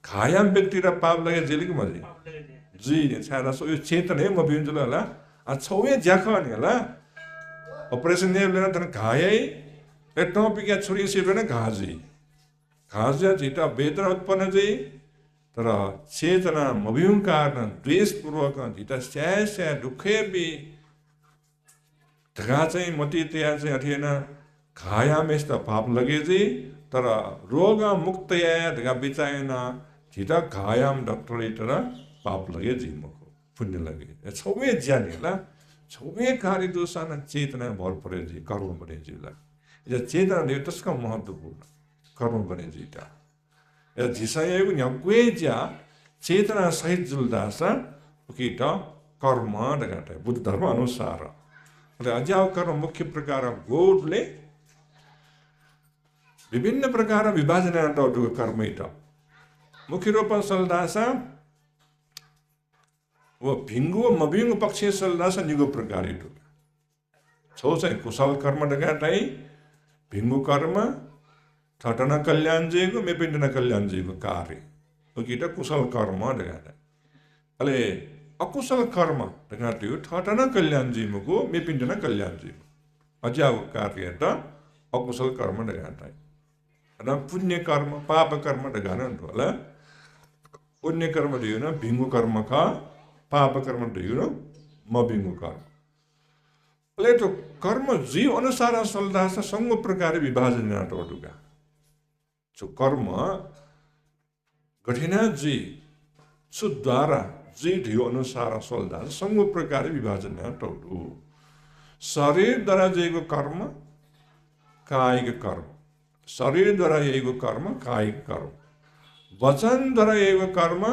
B: खाया व्यक्ति र पाप लगे जेली को मजे जी ने छाडा सो यो चेतन है म बिजुला होला आ छौए ज्याखा नि होला ऑपरेशन ने लेना तन खायै रे टॉपिक या छुरी से लेना घाजी जिता वेदना उत्पन्न जई तर चेतना मबिउं कारण द्वेष पूर्वक जिता स्या दुखे बि ढका चाहिँ मति त्या चाहिँ अथेन खायामेस्त पाप लगे जी तर रोग मुक्त या ढका बिचाएन झिटा खायाम डॉक्टर इतर पाप लगे जी मको पुण्य लगे छौवे ज्यान होला छौवे कार्य दोषान चेतना भर परे जी कर्म बने जीला या चेतना दे त्यसको महत्वपूर्ण कर्म बने जीता या झिसायको न्याक्वे ज्या चेतना सहित जुलदासा उकिटा कर्म ढका बुद्ध धर्म अनुसार अध्याव कर्म मुख्य प्रकार गोडले विभिन्न प्रकार विभाजन कर्म मुख्य रूप सलदासा वो भिंगु मभिंगु पक्ष सलदासा निगो प्रकार छौ चाहिँ कुशल कर्म डगाटाई भिंगु कर्म ठटन कल्याण जेगु मेपिण्डन कल्याण जेगु कार्य उकिटा कुशल कर्म डगाटा अले अकुशल कर्म dengan ठाटना कल्याण जी मुको मेपिंडना कल्याण जी अजाव कार्य त अकुशल कर्म dengan ada punya कर्म पाप कर्म dengan होला पुण्य कर्म दियो न भिंगु कर्म का पाप कर्म दियो न म भिंगु कर्म ले तो कर्म जीव अनुसार चल्दा छ संग प्रकार विभाजन नाटोडुगा जो कर्म घटिना जी सुद्वारा जी ढियो अनुसार चल्दा संग प्रकार विभाजन नाटोडु शरीर द्वारा जेको कर्म कायिक कर्म शरीर द्वारा येको कर्म कायिक कर्म वचन द्वारा येको कर्म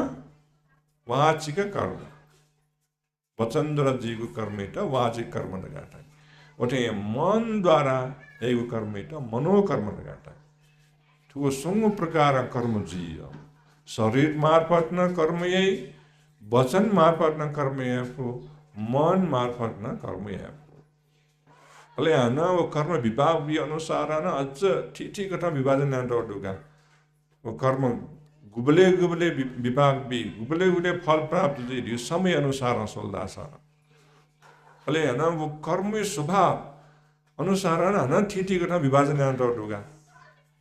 B: वाचिक कर्म वचन द्वारा जेको कर्म एटा वाचिक कर्म लगाता ओटे मन द्वारा येको कर्म एटा मनोकर्म लगाता ठुलो संग प्रकार कर्म जीव शरीर मार्फत न कर्म यही वचन मार्फत न कर्म याको मन मार्फत न कर्म याको अले आना वो कर्म विभाग भी अनुसार आना अच्छा ठीक कथा विभाजन नाटो डुगा वो कर्म गुबले गुबले विभाग भी गुबले गुबले फल प्राप्त जी समय अनुसार चल्दा छ अले आना वो कर्म स्वभाव अनुसार आना ठीक कथा विभाजन नाटो डुगा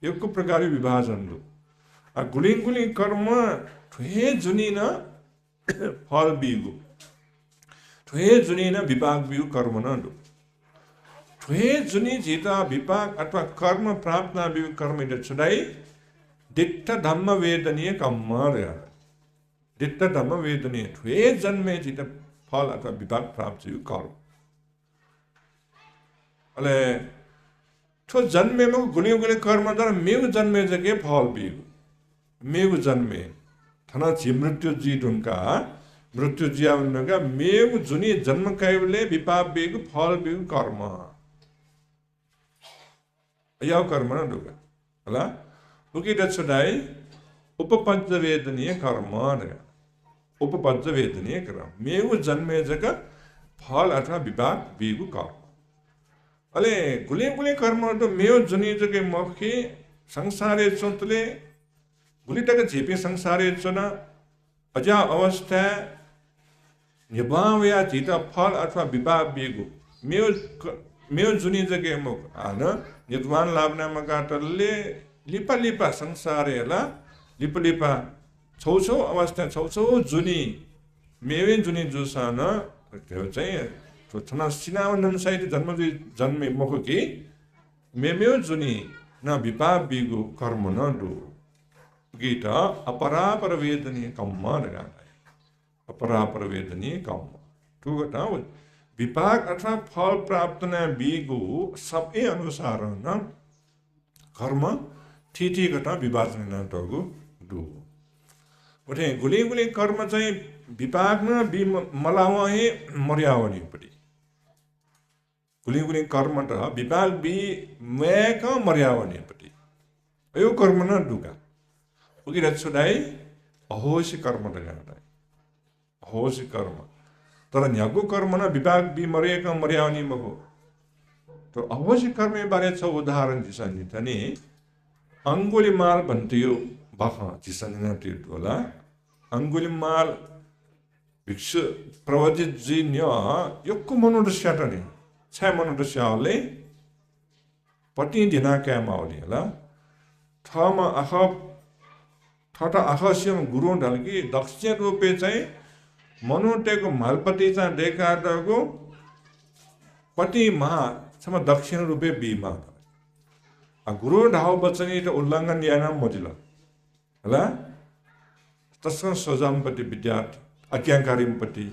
B: एक प्रकार विभाजन दु आ गुलिङ कर्म ठुहे जुनी न फल बिगु ठुहे जुनी न विभाग बिगु कर्म न दु ठुहे जुनी जिता विपाक अथवा कर्म प्राप्त बिगु कर्म इट छुडाई दिट्ठ धम्म वेदनीय कर्म रे दिट्ठ धम्म वेदनीय ठुहे जन्मे जिता फल अथवा विपाक प्राप्त बिगु कर्म अले ठो जन्मे में गुलिङ कर्म द्वारा मेगु जन्मे जगे फल बिगु मेगु जन्मे थना छि मृत्यु जी ढुंका मृत्यु जियाउनका मेगु जुनी जन्म काइले विपाक बिगु फल बिगु कर्म या कर्म न दुगा होला उकी दछडाई उपपञ्च वेदनीय कर्म रे उपपञ्च वेदनीय कर्म मेगु जन्मे जग फल अथवा विपाक बिगु कर्म अले गुलिङ कर्म तो मेगु जुनी जगे मखि संसारे चोतले गुलिटक झेपे संसारे चोना अजा अवस्था निभावया जिता फल अथवा विपाक बिगु मेगु जुनी जगे मुख आन निद्वान लाभना मगाटले लिपा लिपा संसारेला लिपा लिपा छौ अवस्था छौ जुनी मेवे जुनी जुसान त्यो चाहिँ थना सिनावन साइड जन्मे मुख कि मेमेउ जुनी न विपाक बिगु कर्म न दु गीता अपरापर वेदनीय कर्म लगाए अपरापर वेदनीय कर्म तू गता विपाक अथवा फल प्राप्त न बिगु सबै अनुसार न कर्म ठीठी गता विभाजन न टगु दु उठे गुली कर्म चाहिँ विपाक न बि मलावा हे मर्यावनी पडी गुली कर्म त विपाक बि मेक मर्यावनी पडी यो कर्म न दुगा उगी रछुडाई अहोसी कर्म लगाडा अहोसी कर्म तर न्यागु कर्म न विभाग बि मरेका मर्यावनी महो तो अहोसी कर्म बारे छ उदाहरण दिसनि तनी अंगुलीमाल भन्तियो बख दिसनि न होला अंगुलीमाल भिक्षु प्रवजित जी न्य यक्कु मनुष्य टनी छ मनुष्यले पति दिना क्या माउली होला थमा अख ठटा आखस्यम गुरु ढल्की दक्षिण रूपे चाहिँ मनुटेको मालपति चाहिँ देखाको पति महा सम दक्षिण रूपे बीमा गुरु ढाउ बचनी त उल्लङ्घन याना मजिला होला तस्कन सजामपति विद्यार्थी आज्ञाकारीपति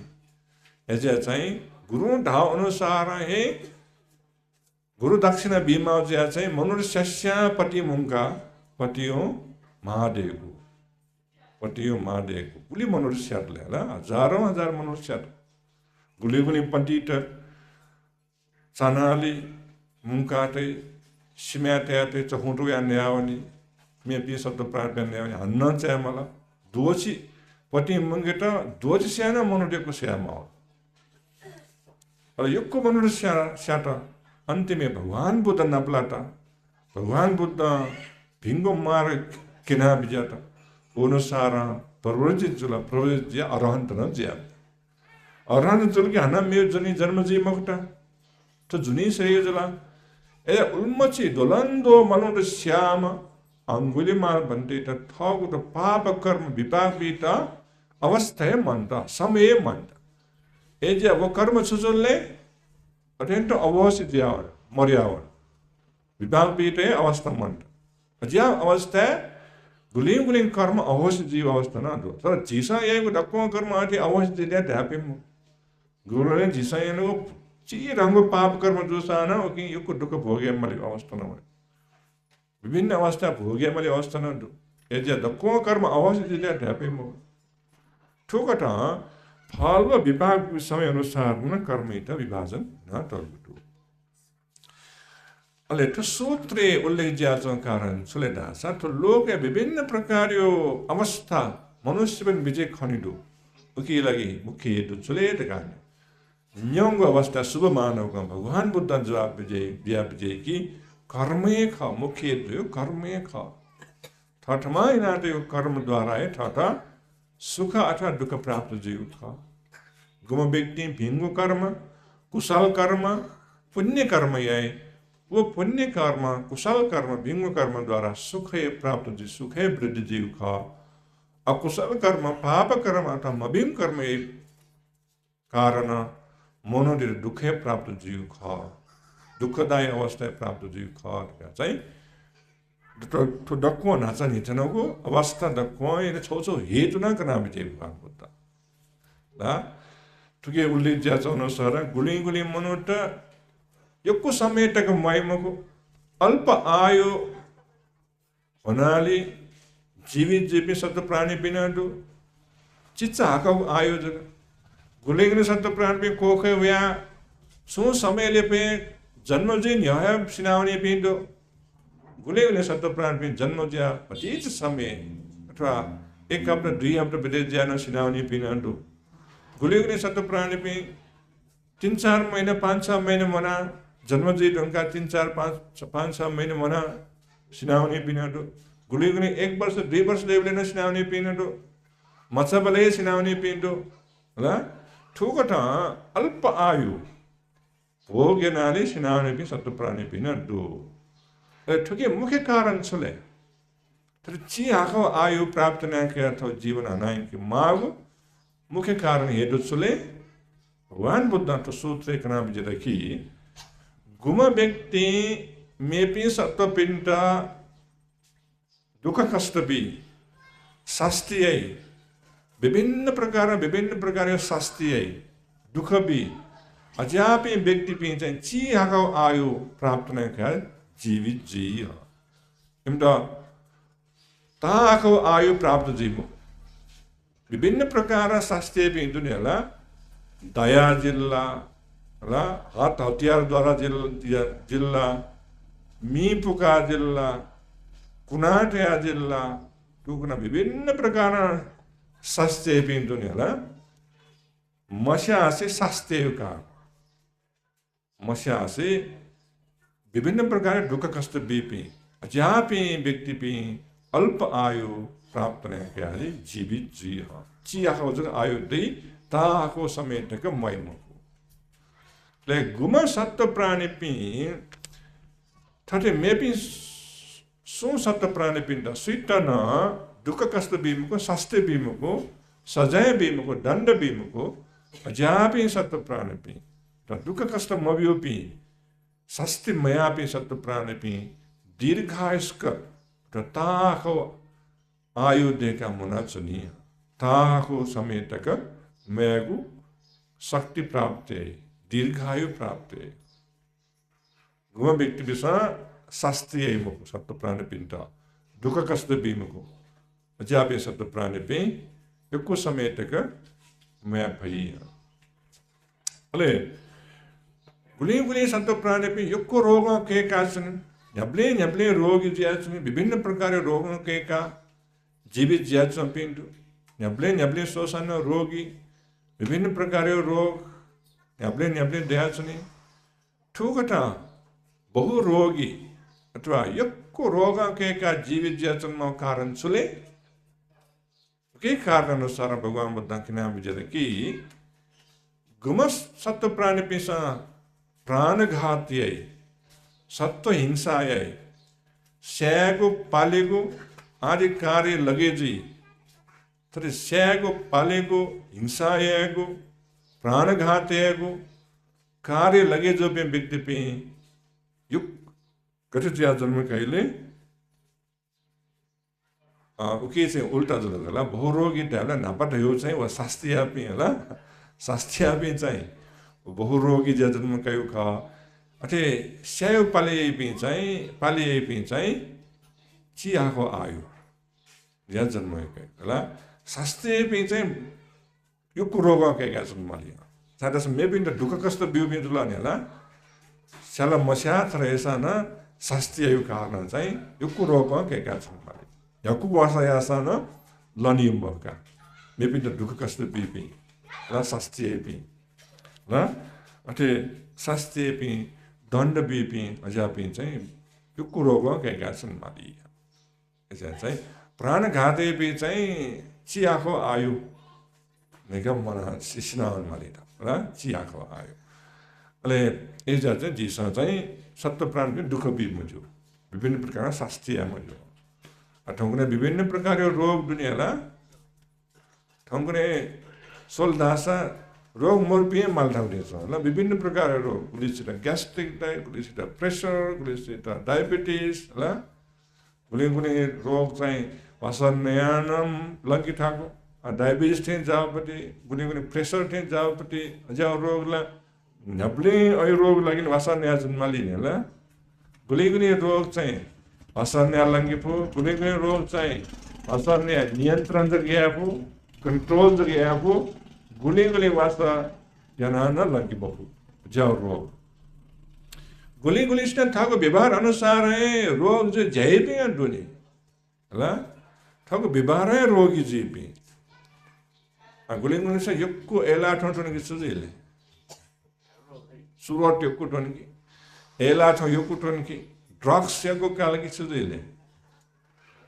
B: एजे चाहिँ गुरु ढाउ अनुसार हे गुरु दक्षिण बीमा जे चाहिँ मनुष्य पति मुंका पतियो महादेव पटियो माडेको गुली मनुष्यले होला हजार मनुष्य गुली पटिट सनाली मुंकाटे सिम्याटे चहुटु या न्यावनी मेपी शब्द प्राप्त न्यावनी हन्न चाहिँ मलाई दोषी पटि मुंगेट दोषी स्याना मनुडेको स्यामा हो र योको मनुष्य स्याट अन्तिमे भगवान बुद्ध नपलाटा भगवान बुद्ध भिंगो मार किना बिजाटा अनुसार प्रवृत्ति जुला प्रवृत्ति अरहंत न ज्या 어라는 줄기 하나 메우전이 젊어지 먹다 또 주니 세여줄라 에 울머치 돌란도 말로도 시아마 अंगुलिमाल बनते ठग तो पाप कर्म विपाक बीता अवस्था मानता समय मानता ए जे वो कर्म सुजोले अटेंट अवश्य दियावर मर्यावर विपाक बीते अवस्था मानता ज्या अवस्था गुलिंग गुलिंग कर्म अवश्य जीव अवस्था ना दो तर जीसा ये को डक्को कर्म आते अवश्य दिया ढापे मु गुरु ने जीसा ये नो ची रंग पाप कर्म जोसा ना ओके यो को दुख भोगे मले अवस्था ना विभिन्न अवस्था भोगे मैले अवस्था न यदि दक्को कर्म अवश्य दिले ढापे मो ठोकटा फल व विभाग समय अनुसार न कर्म इत विभाजन न तर्गुटु अले तो सूत्रे उल्लेख ज्याचं कारण सुले दासा तो लोक विभिन्न प्रकारो अवस्था मनुष्य बन विजय खनिदु उकी लगी मुख्य हेतु सुले तकान न्यंग अवस्था शुभ मानव का भगवान बुद्ध जवाब विजय बिया विजय की कर्मे ख मुख्य हेतु कर्मे ख ठठमा इनाते कर्म द्वारा है ठठा सुख अथवा दुख प्राप्त जीव ख गुम व्यक्ति भिंगु कर्म कुशल कर्म पुण्य कर्म है वो पुण्य कर्म कुशल कर्म भिंगु कर्म द्वारा सुख प्राप्त जीव सुख वृद्धि जीव ख अकुशल कर्म पाप कर्म अथवा मभिम कर्म कारण मनोदीर दुख प्राप्त जीव ख दुःखदायी अवस्था प्राप्त जीव खा चाहिँ तो दक्को नाचा निचनको अवस्था दक्को ये छौछौ हेतु न कना बिते भाग होता ला तुके उल्लेख ज्याच अनुसार गुली गुली मनोट यक्को समेटक माइमको अल्प आयु हुनाले जीवित जीवी सत्य प्राणी बिनाडु चिच्चा हाका आयोजक गुली गुली सत्य प्राणी कोखे व्या सो समयले पे जन्मजी न्याय सिनाउने पिंडो गुले गुले सत्य प्राण पिंड जन्मज्या पतिच समय अथवा एक हप्ता दुई हप्ता विदेश जान सिनाउने पिंडो गुले गुले सत्य प्राण पिंड 3-4 महीना 5-6 महीना मना जन्मजी उनका 3-4-5-6 महीना मना सिनाउने पिंडो गुले गुले 1 वर्ष 2 वर्ष लेवले न सिनाउने पिंडो मत्सबले सिनाउने पिंडो ल ठुकटा अल्प आयु भोग्यनाले सिनाउने पनि सत्य प्राणी पिन दो ठुके मुख्य कारण छले तर ची आको आयु प्राप्त न के अथवा जीवन अनाइन के माग मुख्य कारण हेतु छले भगवान बुद्ध तो सूत्र एक नाम जे रखी गुम व्यक्ति मेपी सत्व पिंड दुख कष्ट भी शास्त्रीय विभिन्न प्रकार शास्त्रीय दुख भी अज्यापि व्यक्ति भी चाहिँ ची आको आयु प्राप्त न कर जीवित जीव इम्ता ता आको आयु प्राप्त जीव विभिन्न प्रकार शास्त्रीय भी दुनियाला दया जिल्ला ला हात हतियार द्वारा जिल्ला मी पुका जिल्ला कुनाटया जिल्ला टुकुना विभिन्न प्रकार शास्त्रीय भी दुनियाला मस्या से शास्त्रीय का मस्या से विभिन्न प्रकार दुख कष्ट बीपी जहाँ पे व्यक्ति पे अल्प आयु प्राप्त नहीं किया है जीवित जी हाँ ची आखो जगह आयु दे ता आखो समय तक मायमो को ले गुमा सत्य प्राणी पे थटे में भी सो सत्य प्राणी पे दा स्वीट ना दुख कष्ट बीम को शास्त्र बीम को सजाय बीम को दंड बीम को जहाँ पे सत्य प्राणी पे दुख कष्ट मव्योपी शास्त्री मयापी सत्य प्राणी दीर्घायुष्क ताको आयु देखा मुना चुनिया ताको समय तक मैगु शक्ति प्राप्त है दीर्घायु प्राप्त है गुम व्यक्ति विषय शास्त्रीय मुको सत्य प्राणी पिंटा दुख कष्ट भी मुको जापे सत्य प्राणी पे एको समय तक मैं भई अले गुली गुली सत्य प्राणी पे एको रोग के कासन न्याब्ले रोग ज्याचुन विभिन्न प्रकार रोगों के का जीवित ज्याचुन पिंटू न्याब्ले शोषण रोगी विभिन्न प्रकार रोग न्याब्ले देहाचुनी ठुकटा बहु रोगी अथवा एको रोग के का जीवित ज्याचुन कारण सुले के कारण अनुसार भगवान बुद्ध के नाम विजय की गुमस सत्व प्राणी पिसा प्राणघात यही सत्व हिंसा यही स्यागो पालेगो आदि कार्य लगे जी तर स्यागो पालेगो हिंसा यागो प्राणघात यागो कार्य लगे जो पे व्यक्ति पे युग कथित या जन्म कहिले उके चाहिँ उल्टा जुल होला बहुरोगी टाइपलाई नापाट हो चाहिँ वा शास्त्रीयापी होला शास्त्रीयापी चाहिँ बहुरोगी ज्या जन्म कयो ख अथे स्यायो पालिएपी चाहिँ चियाको आयो ज्या जन्म होला शास्त्रीयपी चाहिँ यो रोग कहिका जन्मले साधास मेबी त ढुक्क कस्तो बिउ बिउ जुलाने होला स्याला मस्या तर ऐसा न शास्त्रीय कारण चाहिँ यो रोग कहिका जन्मले याकु वासा यासा न लनियम बका मेबी त ढुक्क कस्तो बिपी ल शास्त्रीयपी ल अथे शास्त्रीयपी दण्ड बिपी अझापी चाहिँ यो रोग कहिका जन्मले यसै चाहिँ प्राणघातेपी चाहिँ चियाको आयु निगम मना सिस्नावन मालिद र चियाको आयो अहिले एजा चाहिँ जीसँग चाहिँ सत्व प्राणको दुःख बिमुजु विभिन्न प्रकार शास्त्रीय मुजु ठौकुने विभिन्न प्रकार रोग दुनियाँलाई ठौकुने सोलदासा रोग मोर्पिए माल्ठाउने छ ल विभिन्न प्रकार रोग कुलिसित ग्यास्ट्रिक कुलिसित प्रेसर कुलिसित डायबिटिस ल कुनै रोग चाहिँ वासनयानम लङ्की ठाको डायबिटिस थिएँ जाओपट्टि कुनै प्रेसर थिएँ जाओपट्टि जाओ रोगलाई झप्ले अयो रोग लागि वासन्या जन्म लिने ल कुनै रोग चाहिँ वासन्या लङ्की फो कुनै रोग चाहिँ वासन्या नियन्त्रण जग्या फो कंट्रोल जग्या फो कुनै वास्ता जना न लङ्की बफु जाओ रोग गुली ठाको व्यवहार अनुसार रोग जो जैपी डुने ल ठाको व्यवहार रोगी जीपी गुली से युक्को एला ठोन की सुजीले सुरत युक्को ठोन की एला ठो युक्को ठोन की ड्रग्स यको काल की सुजीले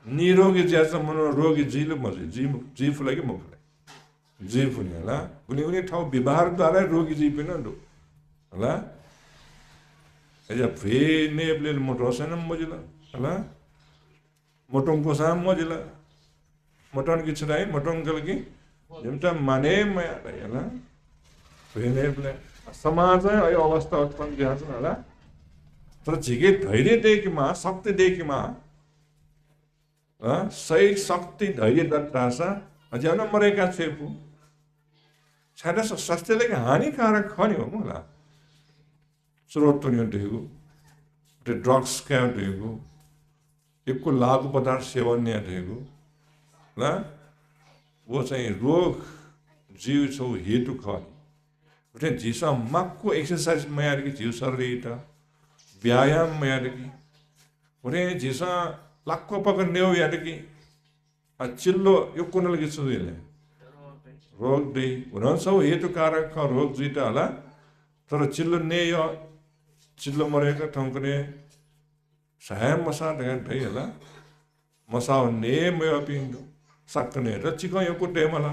B: निरोगी ज्याचा मनो रोगी जीलु मजे जीफ लागि मुखले जीफ हुने ल गुली ठाउँ व्यवहार द्वारा रोगी जीपी न दो ल एजा फेनेबले मोटोसनम मजिला होला मोटोङ को साम मजिला मोटन की छराई मोटोङ गलकी जमता माने म होला फेनेबले समाज अयो अवस्था उत्पन्न गर्छ होला तर झिके धैर्य देखिमा शक्ति देखिमा सही शक्ति धैर्य दत्तासा अझन मरेका छेपु छाडा स्वास्थ्यले हानिकारक खनि हो होला स्रोत ढेगु ड्रग्स क्या ढेगु एक लागू पदार्थ सेवन ढेगु ल वो चाहिँ रोग जीव छौ हेतु खनि झिसा मक्को एक्सरसाइज मयारकी जीव शरीर व्यायाम मयारकी उठे झिसा लाक्को पकड़ नेव यारकी चिल्लो यो कुनल की सुदिले रोग दे उन सब हेतु कारक रोग जीता होला तर चिल्लो ने यो चिल्लो मरेका ठाउँकुने सहाय मसा ढै होला मसा ने मयो पिंदो सक्ने र चिको यो कुटे मला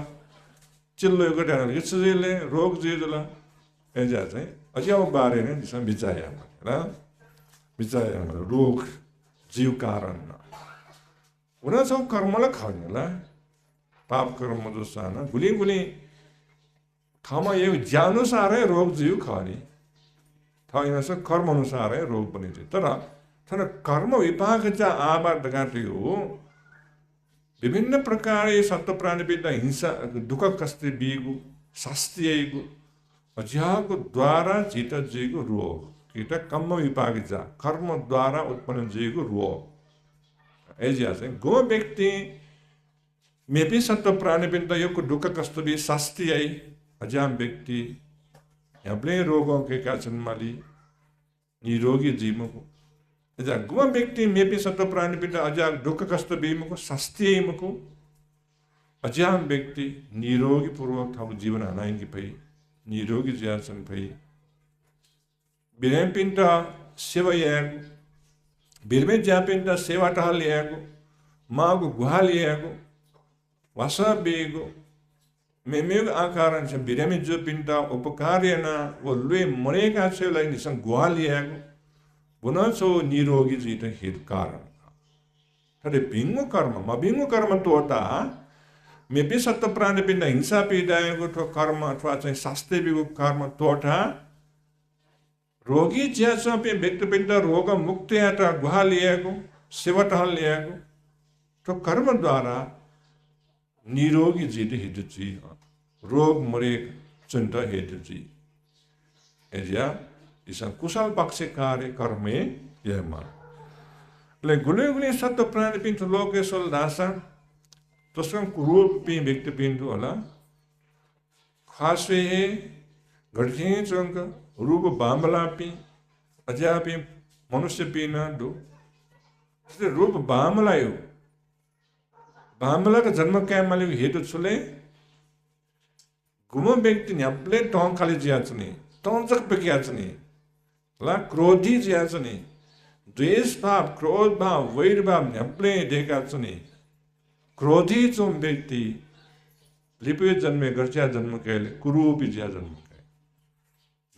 B: चिल्लो यो कुटे होला यसले रोग जीजला एजा चाहिँ अझै बारे ने दिस बिचाया र बिचाया रोग जीव कारण उना सब कर्मला खनेला पाप कर्म जो साना गुली ठाउँमा यो ज्यानुसारै रोग जीव खने ठाउँ कर्म अनुसार रोग पनि तर कर्म विपाक आबार हो विभिन्न प्रकार सत्व प्राणी हिंसा दुःख कस्ते बिगु शास्त्रीयगु अझ्याको द्वारा चित जीगु रोग कीट कर्म विपाक कर्म द्वारा उत्पन्न जीगु रोग एजिया चाहिँ गो व्यक्ति मेपी सत्व प्राणी यो दुःख कस्तो बि शास्त्रीय अझ्याम व्यक्ति यहाँ रोगों के का जन्माली निरोगी जीवको अझा गुम व्यक्ति मेपी सत्व प्राणी पिंड अझा दुःख कष्ट बीमको शास्त्रीयमको अझ्याम व्यक्ति निरोगी पूर्वक ठाउँ जीवन हनाइकी भई निरोगी ज्यासन भई बिरम पिंड सेवा याको बिरमे ज्या पिंड सेवा टहल याको माको गुहाल याको वासा बेगो मेमेग आकारण से बिरेमी जो पिंटा उपकार्य ना वो लुए मरेगा से लाई निसंग ग्वालियागो बुना सो निरोगी जीत हित कारण थरे बिंगो कर्म मा बिंगो कर्म तोटा मेपी सत्य प्राणी पिंडा हिंसा पीडाएको ठो कर्म अथवा चाहिँ शास्त्रीय बिगो कर्म तोटा रोगी ज्याचा पे व्यक्ति पिंडा रोग मुक्ति आता ग्वालियागो सेवटहल लियागो तो कर्म द्वारा निरोगी जीत हित जी रोग मरे चिंता हित जी एजिया इसा कुशल पक्ष कार्य कर्मे यह मान ले गुले सत्य प्राणी पिंटु लोके सोल दासा तो स्वयं रूप पी व्यक्ति पिंटु होला खासवे घटके चंग रूप बामला पी अजा पी मनुष्य पी ना दो रूप बामला यू बामला का जन्म क्या मालिक हेतु चुले गुमो व्यक्ति न्यापले टोंग खाली जियाचनी टोंग जग पे कियाचनी ला क्रोधी जियाचनी द्वेष भाव क्रोध भाव वैर भाव न्यापले देखा चुनी क्रोधी चुम व्यक्ति लिपे जन्मे गर्चा जन्म कहले कुरूपी जिया जन्म कहे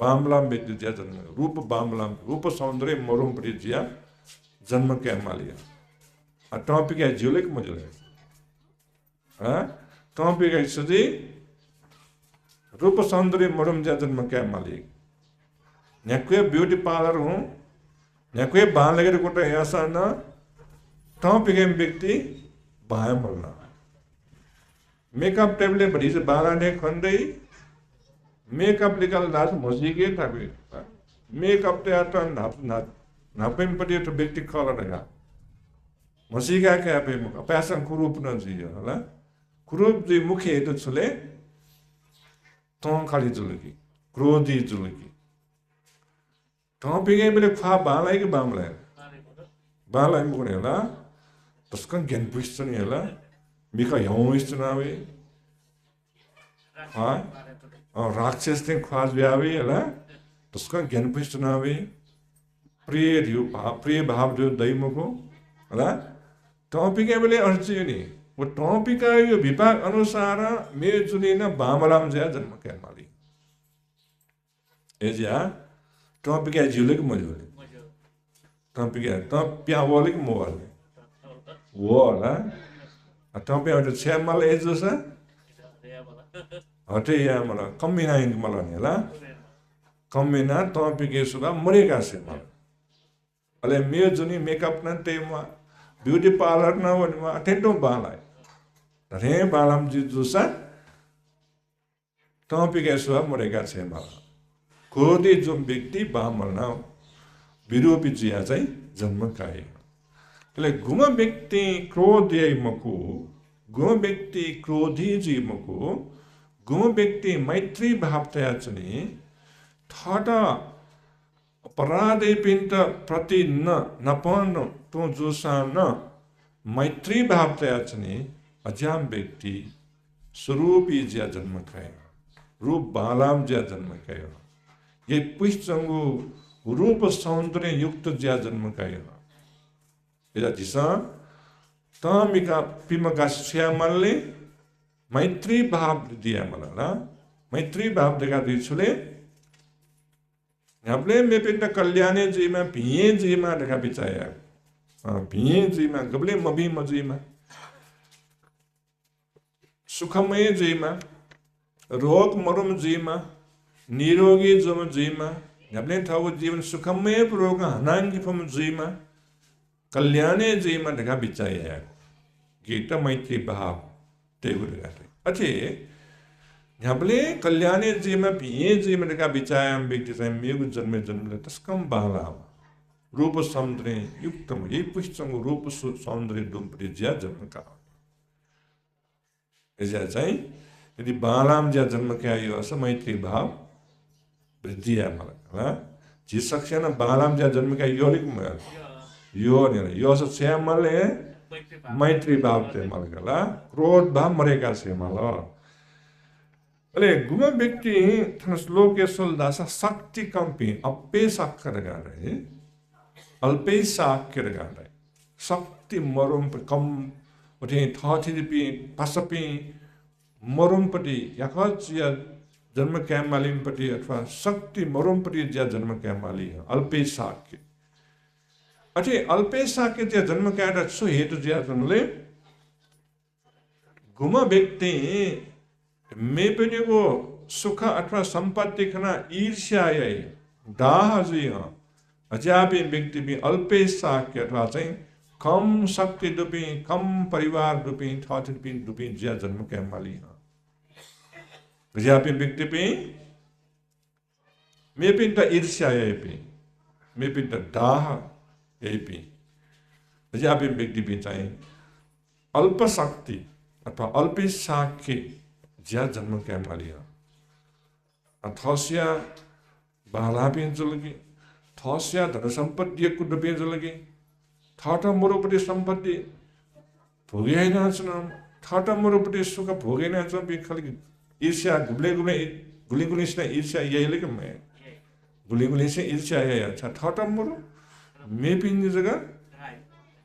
B: बामला व्यक्ति जिया जन्म रूप बामला रूप सौंदर्य मरुम परि जिया जन्म क्या मालिया टॉपिक है जुलेक मुझे टॉपिक है सजी रूप सौंदर्य मरुम जिया जन्म क्या मालिक न्याकुए ब्यूटी पार्लर हूँ न्याकुए बाल लगे कोटा ऐसा ना टॉपिक है व्यक्ति बाय मरना मेकअप टेबले बड़ी से बाला ने खंडई मेकअप निकाल दास मसीगे था भी मेकअप ते आता नापे में पड़ी तो व्यक्ति कॉल रहेगा मसीगा क्या पे मुका पैसा कुरूप न जी होला कुरूप जी मुखे तो चले तो खाली जुलगी क्रोधी जुलगी तो पिगे बेले खा बाला के बाला मुकने होला तस्कन ज्ञान पुष्टनी होला मिका यौं इस्तनावे हाँ और राक्षस ने ख्वास व्यावे होला तस्कन ज्ञान पुष्टनावे प्रिय भाव जो दैम को होला टॉपिक बेले अर्ची नि वो टॉपिक यो विभाग अनुसार मे जुनी न बामलाम ज्या जन्म क्या माली एजिया टॉपिक है जुले के मजूले टॉपिक है तो प्या वाले के मोवाले वो होला टॉपिक है तो छह माल एजो सा हटे या मला कम्बिना इंग मला नहीं ला कम्बिना टॉपिक है सुबह मरेगा से माल अले मे जुनी मेकअप न टेमा ब्यूटी पार्लर ना वो निमा टेंटो बालाय रे बालाम जी जुसा टॉपिक है सुबह मरेगा से माल क्रोधी जो व्यक्ति बामल ना विरूपी जिया चाहिँ जन्म काए ले गुम व्यक्ति क्रोधी मको गुम व्यक्ति क्रोधी जी मको गुम व्यक्ति मैत्री भाव तया चनी थटा अपराधे पिंट प्रति नपन तो जोसा न मैत्री भाव तया चनी अजाम व्यक्ति स्वरूपी जिया जन्म काए रूप बालाम जिया जन्म काए ये पुष्चंगु रूप सौंदर्य युक्त ज्या जन्म कायो एजा दिसा तामिका पिमका श्यामलले मैत्री भाव दिया मला मैत्री भाव देखा दी छुले हामीले मेपिन्ट कल्याणे जीमा भिए जीमा देखा बिचाया भिए जीमा गबले मबी मजीमा सुखमय जीमा रोग मरुम जीमा निरोगी जम जीमा हामीले ठाउँको जीवन सुखमय रोग हनाङ्गी फम जीमा कल्याणे जीमा देखा बिचाया गीत मैत्री भाव तेगु देखा अच्छे हामीले कल्याणे जीमा भिए जीमा देखा बिचाया व्यक्ति चाहिँ मेगु जन्मे जन्मले तस्कम बाला रूप सौंदर्य युक्तम यही पुष्टको रूप सौंदर्य डुम्परी ज्या जन्म का एजा चाहिँ यदि बालाम ज्या जन्म क्या यो अस मैत्री भाव वृद्धि है मला जी सक्सेन बालाम ज्या जन्म क्या यो लिक मल यो ने यो स श्यामल है मैत्री भाव ते मलगला क्रोध भाव मरेगा से मल अले गुम व्यक्ति थन श्लोके सोलदास शक्ति कंपी अप्पे साकर गा रहे अल्पे साकर गा रहे शक्ति मरुम कम उठे थाथि पी पसपी मरुमपट्टि यखच या जन्म क्यामालिनपट्टि अथवा शक्ति मरुमपट्टि ज्या जन्म क्यामाली अल्पेशाक्य अठे अल्पेशाक्य ज्या जन्म क्याटा छु हेतु ज्या जनले गुम व्यक्ति मेपनिको सुख अथवा सम्पत्ति खना ईर्ष्या दाह जी अज्यापि व्यक्ति भी अल्पेशाक्य अथवा चाहिँ कम शक्ति दुपी कम परिवार दुपी ठाठी दुपी ज्या जन्म क्यामाली अज्यापि व्यक्ति भी मेपिन त ईर्ष्या यपि मेपिन त दाह यपि अज्यापि व्यक्ति भी चाहिँ अल्प शक्ति अथवा अल्पेशाक्य ज्या जन्म क्यामाली थस्या बालापिन जुलगी थस्या धन सम्पत्ति कुटुपिन जुलगी ठाटा मुरुपट्टि सम्पत्ति भोगेन छन् ठाटा मुरुपट्टि सुख भोगेन छन् खाली ईर्ष्या गुली से ईर्ष्या यही के मैं गुली से ईर्ष्या यही अच्छा ठाटा मुरु मेपिन जगह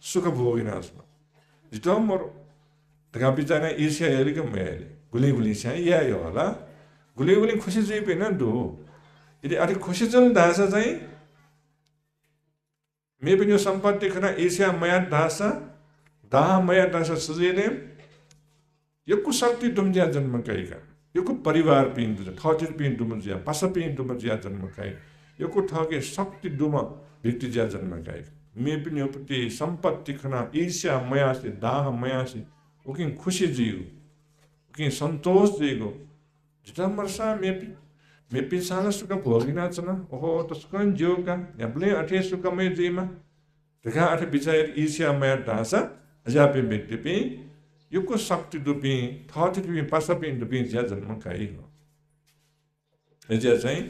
B: सुख भोगेन छन् जितो मुरु तका बिचाना ईर्ष्या यही के मैं गुली से यही होला गुली खुशी चाहिँ पेन दो यदि अरे खुशी चल दासा चाहिँ मे पनि सम्पत्ति खना ईर्ष्या मया दासा दाह मया दासा सजिले यको शक्ति तुम ज्या जन्म कईका यको परिवार पिन दुज ठतिर पिन दुम ज्या पास पिन दुम ज्या जन्म कई यको ठगे शक्ति दुम व्यक्ति ज्या जन्म कई मे पनि उपति सम्पत्ति खना ईर्ष्या मया से दाह मया से उकिन खुशी जियो उकिन संतोष जियो जिता मर्सा मेपी साला सुका भोगिना चना ओहो तस्कन जोका याबले अठे सुका मे जेमा तका अठे बिचार ईर्ष्या मया दासा अजापे व्यक्ति पे युको शक्ति दुपी थर्टी दुपी पासा पे दुपी ज्या जन्म काई हो एजा चाहिँ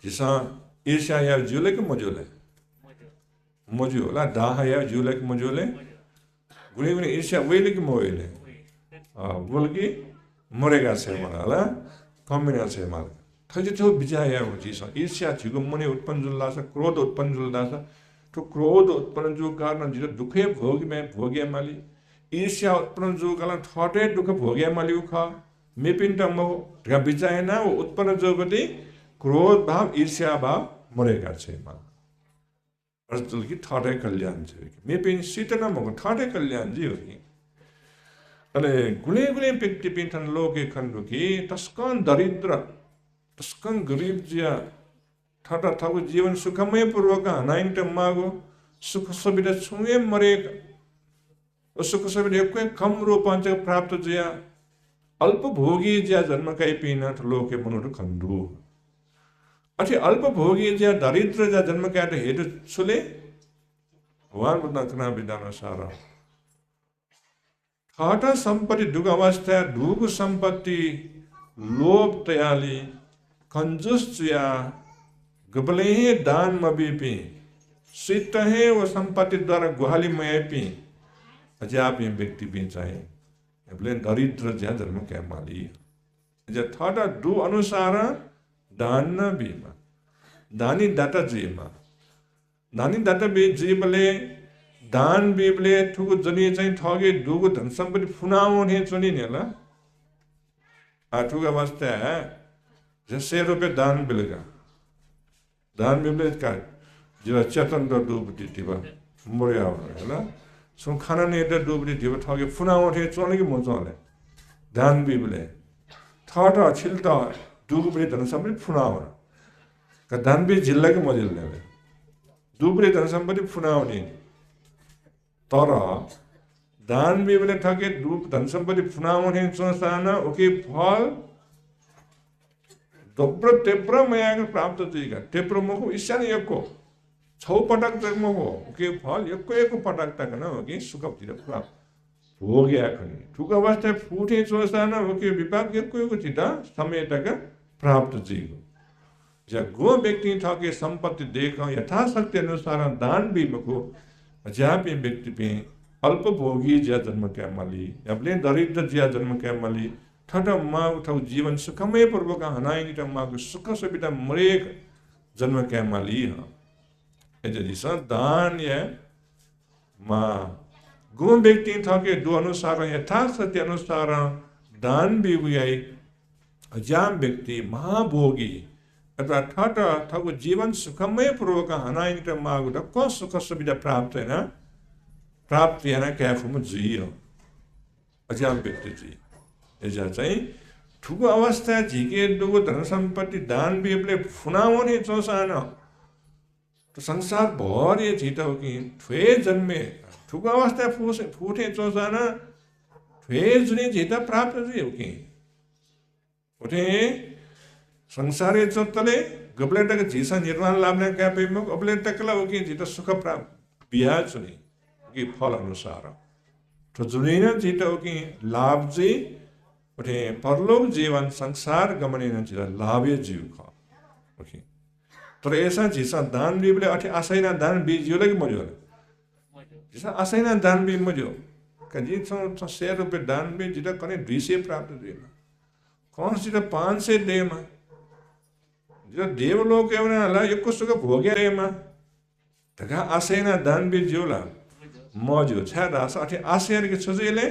B: जिसा ईर्ष्या या जुले के मजुले मजु होला दाह या जुले के मजुले गुले ईर्ष्या वेले के मोले बोलकी मरेगा से मला कम्बिना से माल थजे तो बिजाया हो जिसा ईर्ष्या छिगो मने उत्पन्न जुल्ला सा क्रोध उत्पन्न जुल्ला सा तो क्रोध उत्पन्न जो कारण जितो दुखे भोगी में भोगे माली ईर्ष्या उत्पन्न जो कारण थटे दुख भोगे माली उखा मेपिन त म ढका बिजाय ना उत्पन्न जो गति क्रोध भाव ईर्ष्या भाव मरेगा से माल अर्जुन की थटे कल्याण छ मेपिन सितना म थटे कल्याण जी हो कि अले गुले व्यक्ति पिंथन लोके खंडुकी तस्कन दरिद्र तस्कन गरीब जिया ठाटा ठाउ जीवन सुखमय पूर्वक हनाइंट मागो सुख सुविधा छुए मरे सुख सुविधा कोई कम रूपांच प्राप्त जिया अल्प भोगी जिया जन्म कई पीना लोके मनुर खंडु अथे अल्प भोगी जिया दरिद्र जिया जन्म कई तो हेतु छुले भगवान बुद्धना विधान सारा ठाटा संपत्ति दुख अवस्था दुख संपत्ति लोभ तयाली कंजूस चिया गबले दान मबीपी सित है वो संपत्ति द्वारा गुहाली मयपी अजापी व्यक्ति भी चाहे बोले दरिद्र ज्या धर्म क्या माली जब ठाटा दु अनुसार दान न बीमा दानी दाता जीमा दानी दाता भी जीवले दान बीबले ठुको जनी चाहिँ ठगे दुगो धन सम्पत्ति फुनाउने चुनि नि होला आठुको अवस्था जैसे रुपये दान बिलगा दान बिबले का जो चेतन द दुबटी दिबा मर्या होला सो खाना ने द दुबटी दिबा ठगे फुनाउने चले कि मजले दान बिबले थटा छिलता दुबटी धन सम्पत्ति फुनाउन का दान बि जिल्लाको मजिल्ले दुबटी धन सम्पत्ति फुनाउने तर दान भी बोले ठगे धन सम्पत्ति फुनाउने संस्थान ओके फल दोब्र तेब्र मयाको प्राप्त दिएगा तेब्र मको ईशान यको छौ पटक तक मको ओके फल यको पटक तक न ओके सुखतिर प्राप्त हो गया खनि ठुक अवस्था फुटे संस्थान ओके विपाक यको चिता समय तक प्राप्त दिएगा जब गो व्यक्ति ठगे संपत्ति देखा यथाशक्ति अनुसार दान भी मको अजापि व्यक्ति पे अल्प भोगी ज्या जन्म क्या माली अपने दरिद्र ज्या जन्म क्या माली ठटा माँ उठाऊ जीवन सुखमय पूर्वक हनाएंगे माँ को सुख सुविधा मरेक जन्म क्या माली हाँ ऐसे दान या माँ गो व्यक्ति थके दो अनुसार यथाशक्ति अनुसार दान बिगुयाई अजाम व्यक्ति महाभोगी अथवा ठट ठगु जीवन सुखमय पूर्वक हनाइट मागुट क सुख सुविधा प्राप्त हैन प्राप्त हैन क्याफुम जुइयो अजाम व्यक्ति जी एजा चाहिँ ठुको अवस्था झिके दुगो धन सम्पत्ति दान बिबले फुनाउने चोसान तो संसार भरि झिटो कि ठुए जन्मे ठुको अवस्था फुटे चोसान ठुए जुने झिटा प्राप्त जुइयो कि उठे संसारे चोतले गबलेटक झिसा निर्माण लाभने क्यापेमुक अबलेटकला ओके झिटा सुख प्राप्त बिहा चुने कि फल अनुसार तो जुने झिटा ओके लाभ जी उठे परलोक जीवन संसार गमने झिटा लाभे जीव ख ओके तर ऐसा झिसा दान बिबले अठे आशैना दान बिजियो लगे मज्यो झिसा आशैना दान बि मज्यो कजी छ 100 रुपैयाँ दान बि झिटा कने 200 प्राप्त दिएमा कौन सी 500 देमा जो देवलोक एवना एको सुख भोगेमा तका आशैना दान बि ज्योला मज्यो छ दास अठे आशयर के छजेले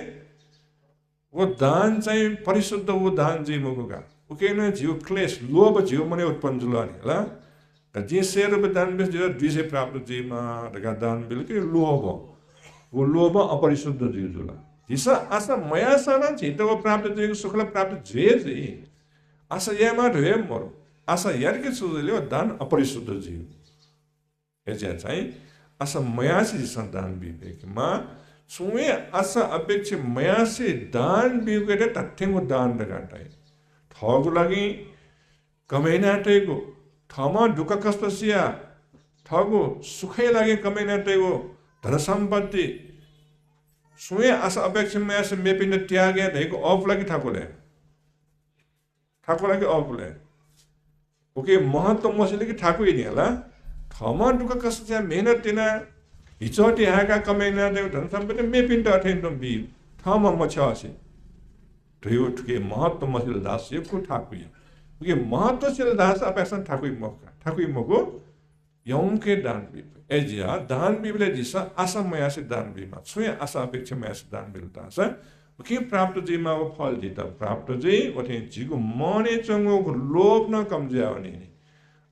B: वो दान चाहिँ परिशुद्ध वो दान जी मुगुगा उकेन जीव क्लेश लोभ जीव मने उत्पन्न जुलानी होला जी 100 रुपैयाँ दान बि जो 200 प्राप्त जीमा तका दान बिल के लोभ वो लोभ अपरिशुद्ध जीव जुला जिसा आशा मया साना झिटो प्राप्त जीव सुखला प्राप्त जे जी आशा यामा ढे मरो आशा यार के सुजले दान अपरिशुद्ध जीव एजा चाहिँ आशा मयासी जिसा दान बिबेकमा सुवे आशा अपेक्ष मयासी दान बिबेके तथ्यको दान लगाटाइ ठगु लागि कमैनाटेको ठमा दुःख कष्ट सिया ठगु सुखै लागि कमैनाटेको धन सम्पत्ति सुवे आशा अपेक्ष मयासी मेपिन त्यागे धेको अफ लागि ठाकुरले अफले ओके महत्व मसले कि ठाकुर नि होला ठमा दुःख कष्ट सिया मेहनत तिना हिचोटी हाका कमैना देव धन सम्पत्ति मेपिन त अठेन बि ठमा मछासी धयो ठुके महत्व मसले दास को ठाकुर ओके महत्वशील दास अपेक्षा ठाकुर मको यौंके दान बि एजिया दान बिबले जिसा आशा मयासी दान बिमा छुए आशा अपेक्षा मयासी दान बिलता छ के प्राप्त जीमा वो फल जीता प्राप्त जी वथे जीको मने चंगो लोभ न कमज्या वनी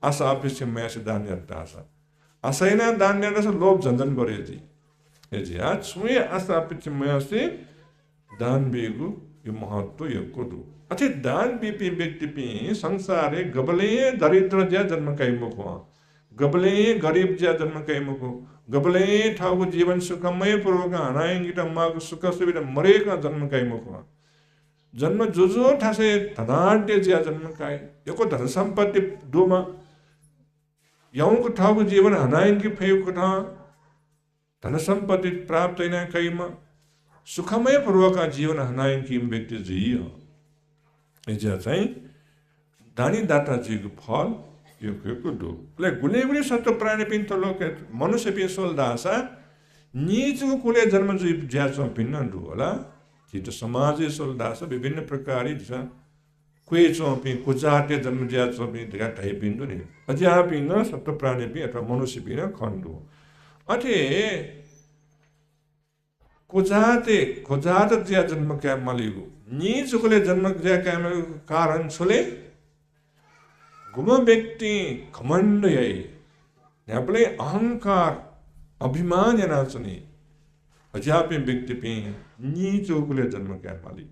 B: आशा अपेक्षा मयासी दान यता छ आशैना दान यता छ लोभ झन्झन गरे जी एजिया छुए आशा अपेक्षा मयासी दान बिगु यो महत्व यो कोदु अथे दान बिपि व्यक्ति पि संसारे गबले दरिद्र ज्या जन्म काइमुको गबले गरीब ज्या जन्म काइमुको गबले ठाउको जीवन सुखमय पूर्वक हनाइंगिट मागु सुख सुविधा मरेका जन्म काइमुको जन्म जो ठासे धनाढ्य ज्या जन्म काइ यको धन सम्पत्ति दोमा यौको ठाउको जीवन हनाइंगि फेउको ठा धन सम्पत्ति प्राप्त हैन काइमा सुखमय पूर्वक जीवन हनाइंगि व्यक्ति जियो एजा चाहिँ दानी दाता जीको फल यो दो ले गुले सत्व प्राणी पिन तो लोक मनुष्य पिन सोल दासा नीचको कुले जन्म जुइ ज्याचो भिन्न दु होला जित समाज सोल दासा विभिन्न प्रकार जिसा क्वेचो पिन कुजाते जन्म ज्याचो पिन दगा टाइ बिन्दु नि अज्या पिन सत्व प्राणी पिन अथवा मनुष्य पिन खण्डु अथे कुजाते ज्या जन्म क्या मलिगु नीचकोले जन्म ज्या क्या कारण छोले गुम व्यक्ति घमण्ड यही अहंकार अभिमान नाचनी अजापे व्यक्ति पे नीचोकुले जन्म क्या माली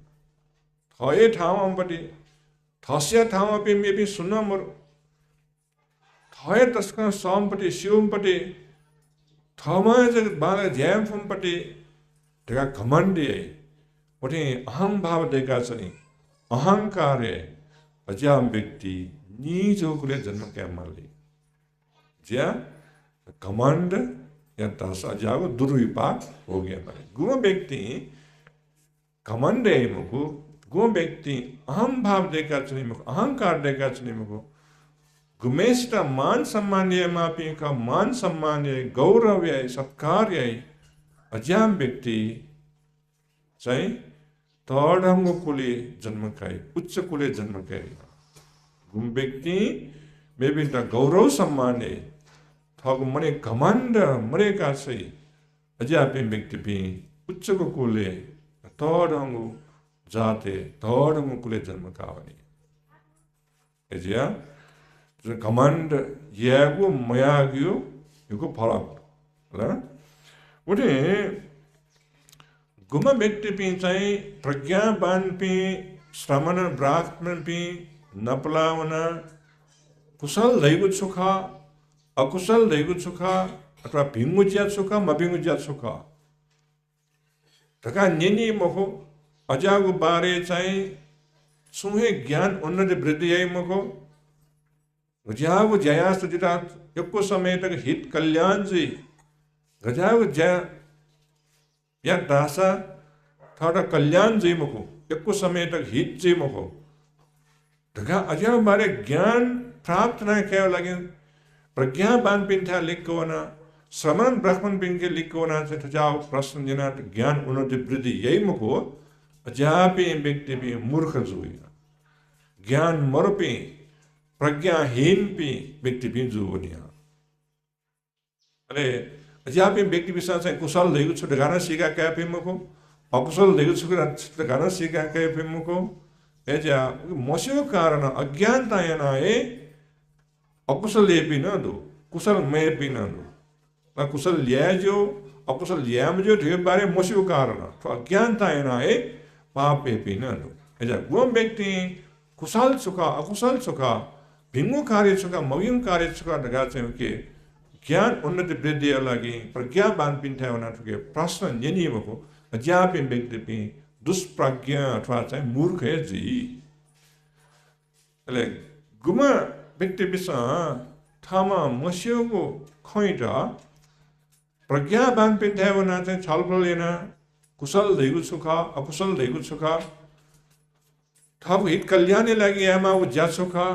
B: थये ठाउँपट्टि थस्या ठाउँमा पे मेपि सुन्न मरो थये तस्का समपट्टि शिवमपट्टि थमा बाला झ्यामफुमपट्टि ढका घमण्ड यही उठे अहम भाव देखा छनी अहंकार अजाम व्यक्ति नीचोकुले जन्म क्या माली ज्या घमंड या दशा जागो दुर्विपाक हो गया माले गुम व्यक्ति घमंड है मुको गुम व्यक्ति अहम भाव देखा चुनी मुको अहंकार देखा चुनी मुको गुमेष्ट मान सम्मान ये मापी का मान सम्मान ये गौरव ये सत्कार ये अजाम व्यक्ति चाहे तोड़ंगो कुले जन्म काई उच्च कुले जन्म काई गुम व्यक्ति में भी गौरव सम्मान है थग मने घमंड मरे का सही अजापे व्यक्ति भी उच्च को कुले तोड़ंगो जाते धौड़ मुकुले जन्म कावनी एजिया घमण्ड यागु मयागु युगु फरक ल उठे गुम व्यक्ति पि चाहिँ प्रज्ञावान पि श्रमण ब्राह्मण पि नपलावन कुशल दैगु सुख अकुशल दैगु सुख अथवा भिंगु ज्या सुख मभिंगु ज्या सुख ढका नेनी मखो अजागु बारे चाहिँ सुहे ज्ञान उन्नति वृद्धि आई मखो गजागु जया सुजिता यक्को समय तक हित कल्याण जी गजागु जया या दासा थाटा कल्याण जी मखो यक्को समय तक हित जी मखो ढका अजागु बारे ज्ञान प्राप्त न क्या लगे प्रज्ञावान पिंथा लिखोना श्रमण ब्राह्मण पिंके लिखोना से जाओ प्रश्न जना ज्ञान उन्नति वृद्धि यही मुखो अजापि व्यक्ति भी मूर्ख जुया ज्ञान मरुपि प्रज्ञाहीन भी व्यक्ति भी जुवनिया अरे अजापि व्यक्ति भी सांस कुशल देगु छु गाना सीखा क्या पे मुखो अकुशल देगु छु गाना सीखा क्या पे मुखो एजा मोसियो कारण अज्ञानता याना ए अकुशल ये भी न दो कुशल मैं भी न दो ना कुशल लिया जो अकुशल लिया में जो ढेर बारे मोसियो कारण तो अज्ञानता है ना ए पाप ये भी न दो ऐसा वो व्यक्ति कुशल सुखा अकुशल सुखा भिंगु कार्य सुखा मविंग कार्य सुखा लगा से उनके ज्ञान उन्नति वृद्धि अलगी प्रज्ञावान पिंठा होना तो के प्रश्न यही वो अज्ञापी व्यक्ति भी दुष्प्रज्ञ अथवा चाहे मूर्ख है जी अले गुमा व्यक्ति विषय थामा मस्योगो खोइटा प्रज्ञावान पिंठा होना चाहे छलफल लेना कुशल दैगु सुखा अकुशल दैगु सुखा थापु हित कल्याण लागि यामा वो जा सुखा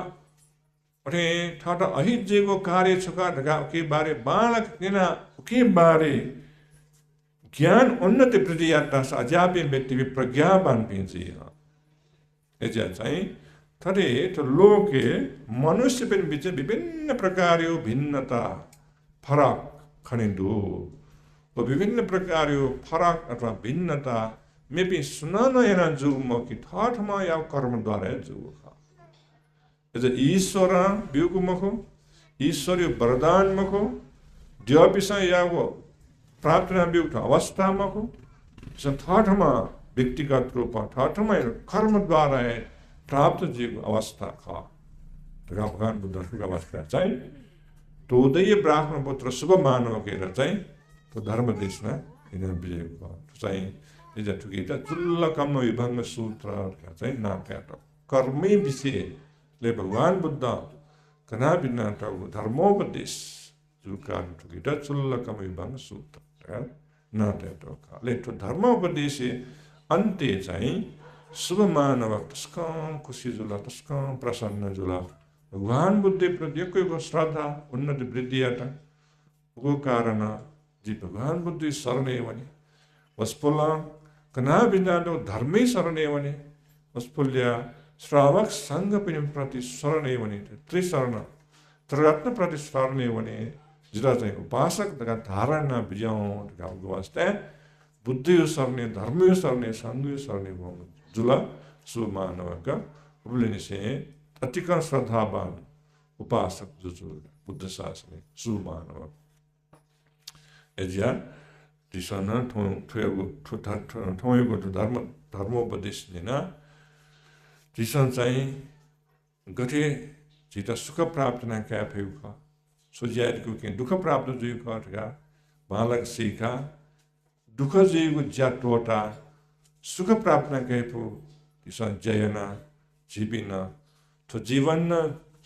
B: अरे थाटा अहित जेगो कार्य सुखा ढका के बारे बालक केना के बारे ज्ञान उन्नति वृद्धि यात्रा अजापि व्यक्ति प्रज्ञावान पिंची एजा चाहिँ थरे तो लोके मनुष्य पिन बीच विभिन्न प्रकार भिन्नता फरक खनिदो वो विभिन्न प्रकार फरक अथवा भिन्नता में भी सुनाना याना जुम की ठाठमा या कर्म द्वारा जुग एजा ईश्वर बिउकु मखो ईश्वरीय वरदान मखो द्यपिसा या वो प्रार्थना बिउक अवस्था मखो ठाठमा व्यक्तिगत रूप ठाठमा कर्म द्वारा प्राप्त जीव अवस्था खा भगवान बुद्ध अवस्था चाहिँ तोदय ब्राह्मण पुत्र शुभ मानव के चाहिँ तो धर्म देशमा इन विजय चाहिँ इजा ठुकीटा चुल्ल कम विभंग सूत्र चाहिँ नाकाट कर्मै विषय ले भगवान बुद्ध कना बिना धर्मोपदेश जुका ठुकीटा चुल्ल कम विभंग सूत्र नाकाट ले तो धर्मोपदेश अन्त्य चाहिँ शुभ मानव तस्कम खुशी जुला तस्कम प्रसन्न जुला भगवान बुद्धि प्रति एक श्रद्धा उन्नति वृद्धि वो कारण जी भगवान बुद्धि शरणे वने वस्पुला कना बिना धर्मै शरणे वने वस्पुल्या श्रावक संघ प्रति शरणे वने त्रिशरण त्रिरत्न प्रति शरणे वने जिला चाहिँ उपासक धारणा बिजाउँ वास्ते बुद्धि शरणे धर्म शरणे संघ शरणे जुला शुभ मानव का उबलिने से अतिकर श्रद्धावान उपासक जो बुद्ध शास्त्र शुभ मानव एजिया दिसन ठोएको धर्मोपदेश लेना दिसन चाहिँ गठे जिता सुख प्राप्त न क्या फेउका सोजियाको के दुख प्राप्त जुइका ठगा बालक सीखा दुख जुइको ज्याटोटा सुख प्राप्त न कैपो दिसन जयना जीविना तो जीवन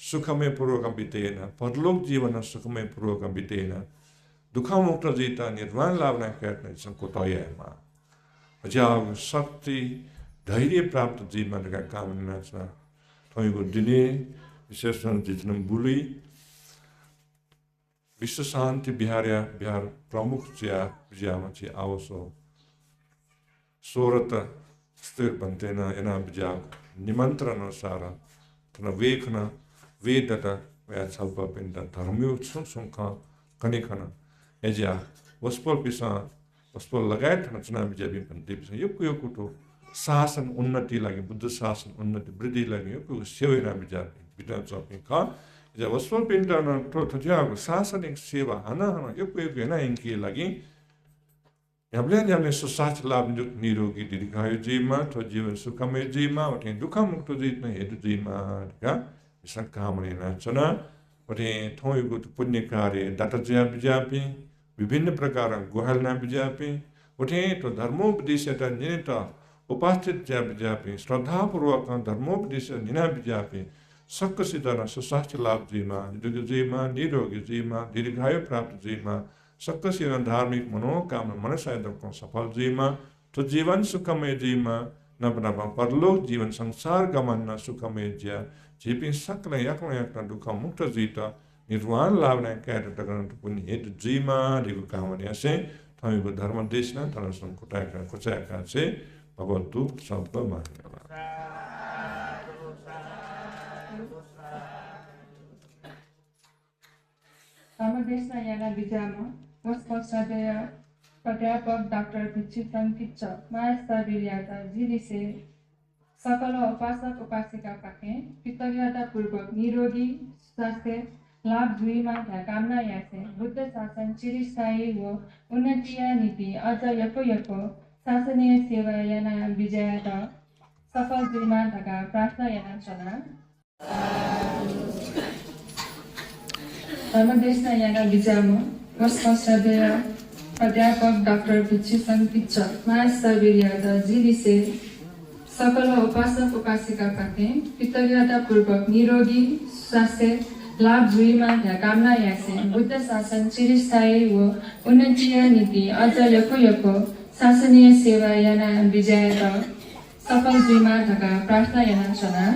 B: सुखमय पूर्वक बितेन परलोक जीवन सुखमय पूर्वक बितेन दुख मुक्त जीता निर्वाण लाभ न कैटन संकोटयमा अजाग शक्ति धैर्य प्राप्त जीवन का कामना छ थोइको दिने विशेष जितन बुली विश्व शान्ति बिहार प्रमुख ज्यामा चाहिँ आवश्यक सोरत स्थिर बन्तेन एना बिजा निमन्त्रण अनुसार तन वेखन वेदत वया छल्प पिण्ड धर्मियो सुख कनिखन एजा वस्पल पिसा वस्पल लगायत चुनाव बिजा भी भन्दै पिसा यो कुटो शासन उन्नति लागि बुद्ध शासन उन्नति वृद्धि लागि को सेवा बिजापि बिटा चपि ख जब वस्व पिण्ड न तो थ्याको शासनिक सेवा हना यो हैन इनकी लागि हामीले स्वास्थ्य लाभ निरोगी दीर्घायु जीवमा तो जीवन सुखमय जीवमा वटे दुःख मुक्त जीवन हेतु जीवमा का कामना नाचना वटे थोइगु पुण्य कार्य दाता बिजापि विभिन्न प्रकार गुहालना बिजापि वटे तो धर्मोपदेश निरत उपस्थित बिजापि श्रद्धापूर्वक धर्मोपदेश निना बिजापि सक्कसित सुस्वास्थ्य लाभ जीवमा निरोगी जीवमा दीर्घायु प्राप्त जीवमा सक्कसित धार्मिक मनोकामना मनसायदको सफल जीवमा तो जीवन सुखमय जीवमा नवनव परलोक जीवन संसार गमन सुखमय ज्या झिपि सक्ल याक्न दुःख मुक्त जीत निर्वाण लाभना कार्य पुण्य हेतु जीवमा दिगु कामना से थमिको धर्म देशना तलसं कुचाएका से भगवन्तु शब्द मान्यवा
A: धर्मदेशना याना बिजामा वस्पक्षादय प्राध्यापक डाक्टर भिक्षु संकिच्छ महास्तवीर्याता जिरिसे सकल उपासक उपासिका पाके कृतज्ञता पूर्वक निरोगी स्वास्थ्य लाभ जुईमा कामना यासे बुद्ध शासन चिरस्थायी व उन्नतिय नीति अझ यको शासनीय सेवा याना विजय सफल जुईमा ढका प्रार्थना याना चना धर्मदेशना याना बिजामा वस्पक्षादय प्राध्यापक डाक्टर भिक्षु संकिच्छ महास्तवीर्याता जिरिसे सकल उपासक उपासिका पाके कृतज्ञता पूर्वक निरोगी स्वास्थ्य लाभ जुईमा कामना यासे बुद्ध शासन चिरस्थायी व उन्नतिय नीति अझ यको शासनीय सेवा याना विजय सफल जुईमा ढका प्रार्थना याना चना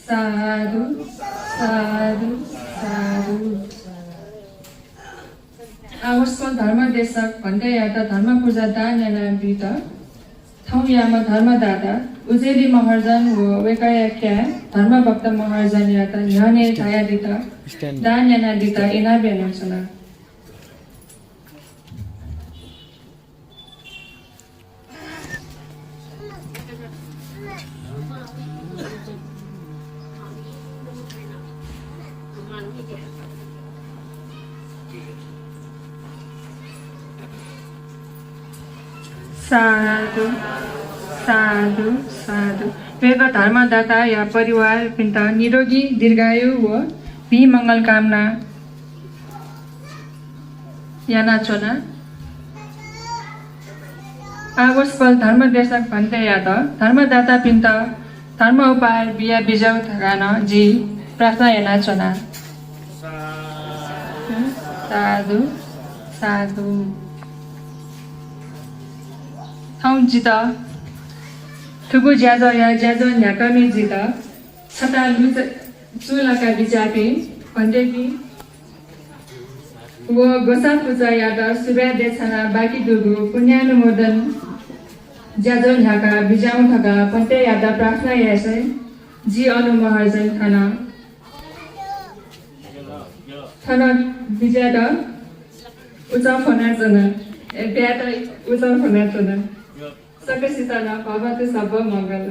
A: साधु साधु साधु आवश्यक धर्मदेशक भन्दै यादा धर्म पूजा दान याना वित ठाउँ यामा धर्मदाता उजेली महर्जन व वेकायाख्या धर्मभक्त महर्जन याता न्याने छाया दिता दान याना दिता इना बेनुसना साधु साधु साधु वेग धर्मदाता या परिवार पिन्त निरोगी दीर्घायु व भी मङ्गल कामना याना चोना आवश्यक धर्मदेशक भन्दै याद धर्मदाता पिन्त धर्म उपाय बिया बिजाउ थगान जी प्रार्थना याना चोना साधु साधु ठाउँ जित थुगु ज्याजो या ज्याजो न्याकमी जित छता चुलाका बिचापी भन्डेपी व गोसा पूजा याद सुब्या देछना बाँकी दुगु पुण्यानुमोदन ज्याजो न्याका बिजाउ थका पन्टे याद प्रार्थना यासै जी अनुमहर्जन खाना थाना विजय उचाउ फना जना ब्याट उचाउ फना जना सकसितना भगवती सब मङ्गल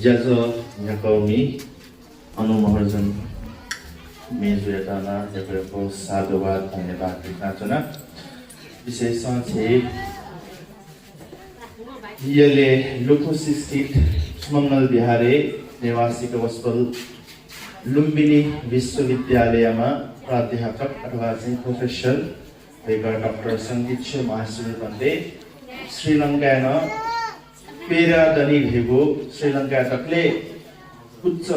C: ज्याजो न्याकमी अनुमहर्जन मेजुएताना यको साधुवाद धन्यवाद दिखाचना विशेष छे यले लुकुसी स्थित सुमंगल बिहारे निवासीको वस्पल लुम्बिनी विश्वविद्यालयमा प्राध्यापक अथवा चाहिँ प्रोफेसर भएका डाक्टर संगीत महाश्री भन्दै श्रीलङ्का न पेरादनी भेगो श्रीलङ्का तकले उच्च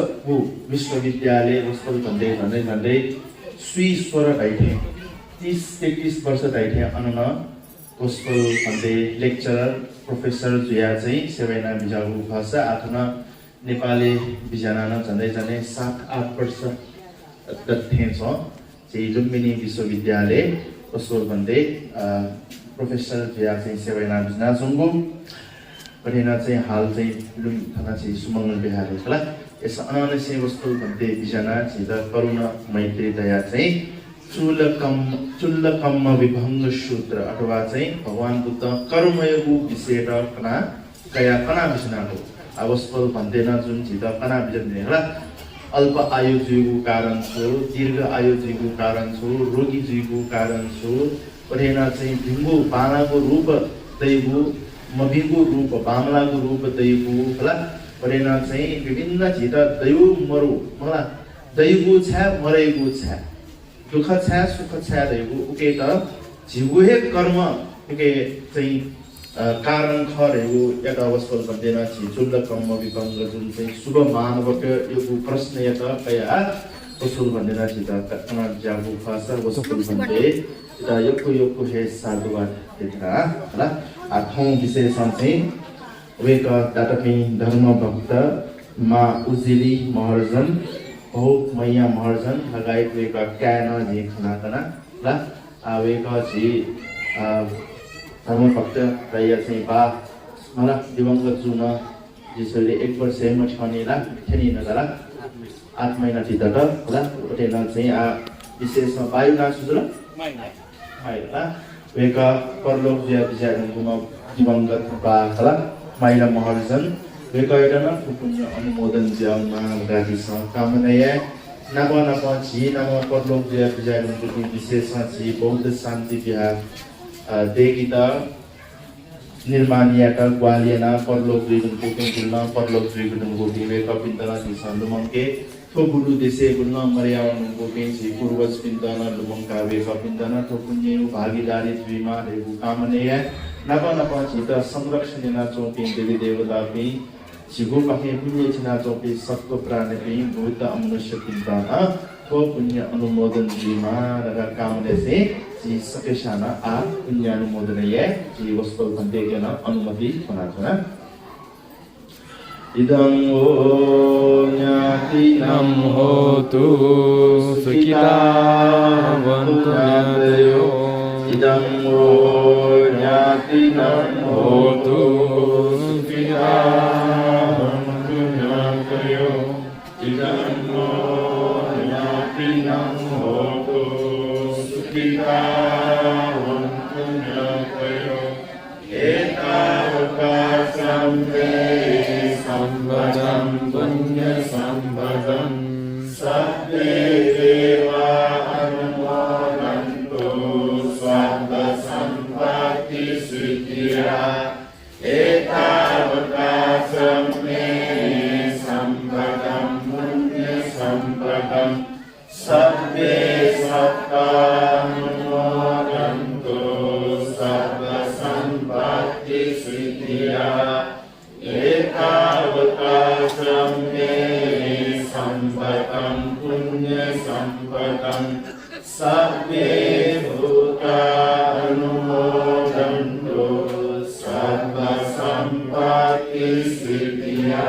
C: विश्वविद्यालय वस्पल भन्दै सुई स्वर दैथे 30-33 वर्ष दैथे अनुन वस्पल भन्दै लेक्चरर प्रोफेसर जुया चाहिँ सेवेना बिजाउ भाषा आथन नेपाली बिजाना झन्डै 7-8 वर्ष तथ्य छ चाहिँ लुम्बिनी विश्वविद्यालय वस्पल भन्दै प्रोफेसर जुया चाहिँ सेवेना बिजना सुंगु परेन चाहिँ हाल चाहिँ लुम थाना चाहिँ सुमंगल बिहार होला यस अनाने चाहिँ वस्तु भन्दै बिजना चाहिँ द करुणा मैत्री दया चाहिँ चुल्लकम्म विभङ्ग सूत्र अथवा चाहिँ भगवान बुद्ध कर्मयोग विषय र कया कना बिजनाको अवस्पल भन्दैन जुन चाहिँ द कना बिजन होला अल्प आयु जीवको कारण छु दीर्घ आयु जीवको कारण छु रोगी जीवको कारण छु परेन चाहिँ भिङ्गु बालाको रूप दैवु मभिङ्गु रूप बामलाको रूप दैवु होला परेन चाहिँ विभिन्न झित दैवु मरु होला दैवु छ मरेको छ दुःख छ सुख छ दैवु उके त झिगुहे कर्म उके चाहिँ कारण खरेको एक अवस्था भन्दैन छि चुल्ल कर्म विभङ्ग जुन चाहिँ शुभ मानवको यो प्रश्न यत कया वस्तु भन्दैन छि त कना जागु फास वस्तु भन्दै त योको हे साधुवाद देख्दा होला आठौं विशेषण चाहिँ वेक दाटकै धर्म भक्त मा उजिली महर्जन हो मैया महर्जन लगायत वेक क्यान जे खनातना ल वेक छि धर्म भक्त प्राय चाहिँ बा मला दिवंगत जुन जसले 1 वर्षमा छनेला छेनिन होला 8 महिना थितट होला उटेन चाहिँ विशेषमा वायु नासुजुल माइला वेक परलोक ज्या विचारको दिवंगत बा होला माइला महर्जन वेक एटन पुण्य अनुमोदन ज्यामा गादी स कामनाय नम छि नम परलोक ज्या विचारको विशेषमा छि बौद्ध शान्ति विहार देखिता निर्माणियाट ग्वालियना परलोक द्विगुणको गुल्न परलोक द्विगुणको दिवे कपिन्तला दिसन लुमंके थोबुलु देशे गुल्न मर्यावनको बेंची पूर्वज पिन्तना लुमंका वे कपिन्तना थोपुन्ये भागीदारी द्विमा रेगु कामनेय नप चित संरक्षणना चौपी देवी देवता पे जिगु पखे पुण्य छिना चौपी सत्व प्राणी पे भूत मनुष्य पिन्तना थो पुण्य अनुमोदन द्विमा र कामने से जी सकेशाना आ पुण्य अनुमोदन ये जी वस्तु भन्दै गेन अनुमति बनाछना इदं ओ ज्ञातिनं
D: होतु सुखिता भवन्तु ज्ञातयो
C: इदं ओ ज्ञातिनं
D: होतु सुखिता भवन्तु ज्ञातयो
C: इदं ओ ज्ञातिनं होतु सुखिता भवन्तु ज्ञातयो एतावकाशं मे
D: संवदं पुण्य संवदं
C: सब्बे देवा अनुमोदन्तु स्वाद सम्पत्ति सिद्धिया एतावकाशं मे संवदं पुण्य संवदं सब्बे सत्ता अनुमोदन्तु स्वाद सम्पत्ति सिद्धिया एतावकाशं मे संवदं पुण्य संवदं सब्बे भूता अनुमोदन्तु सर्व सम्पत्ति सिद्धिया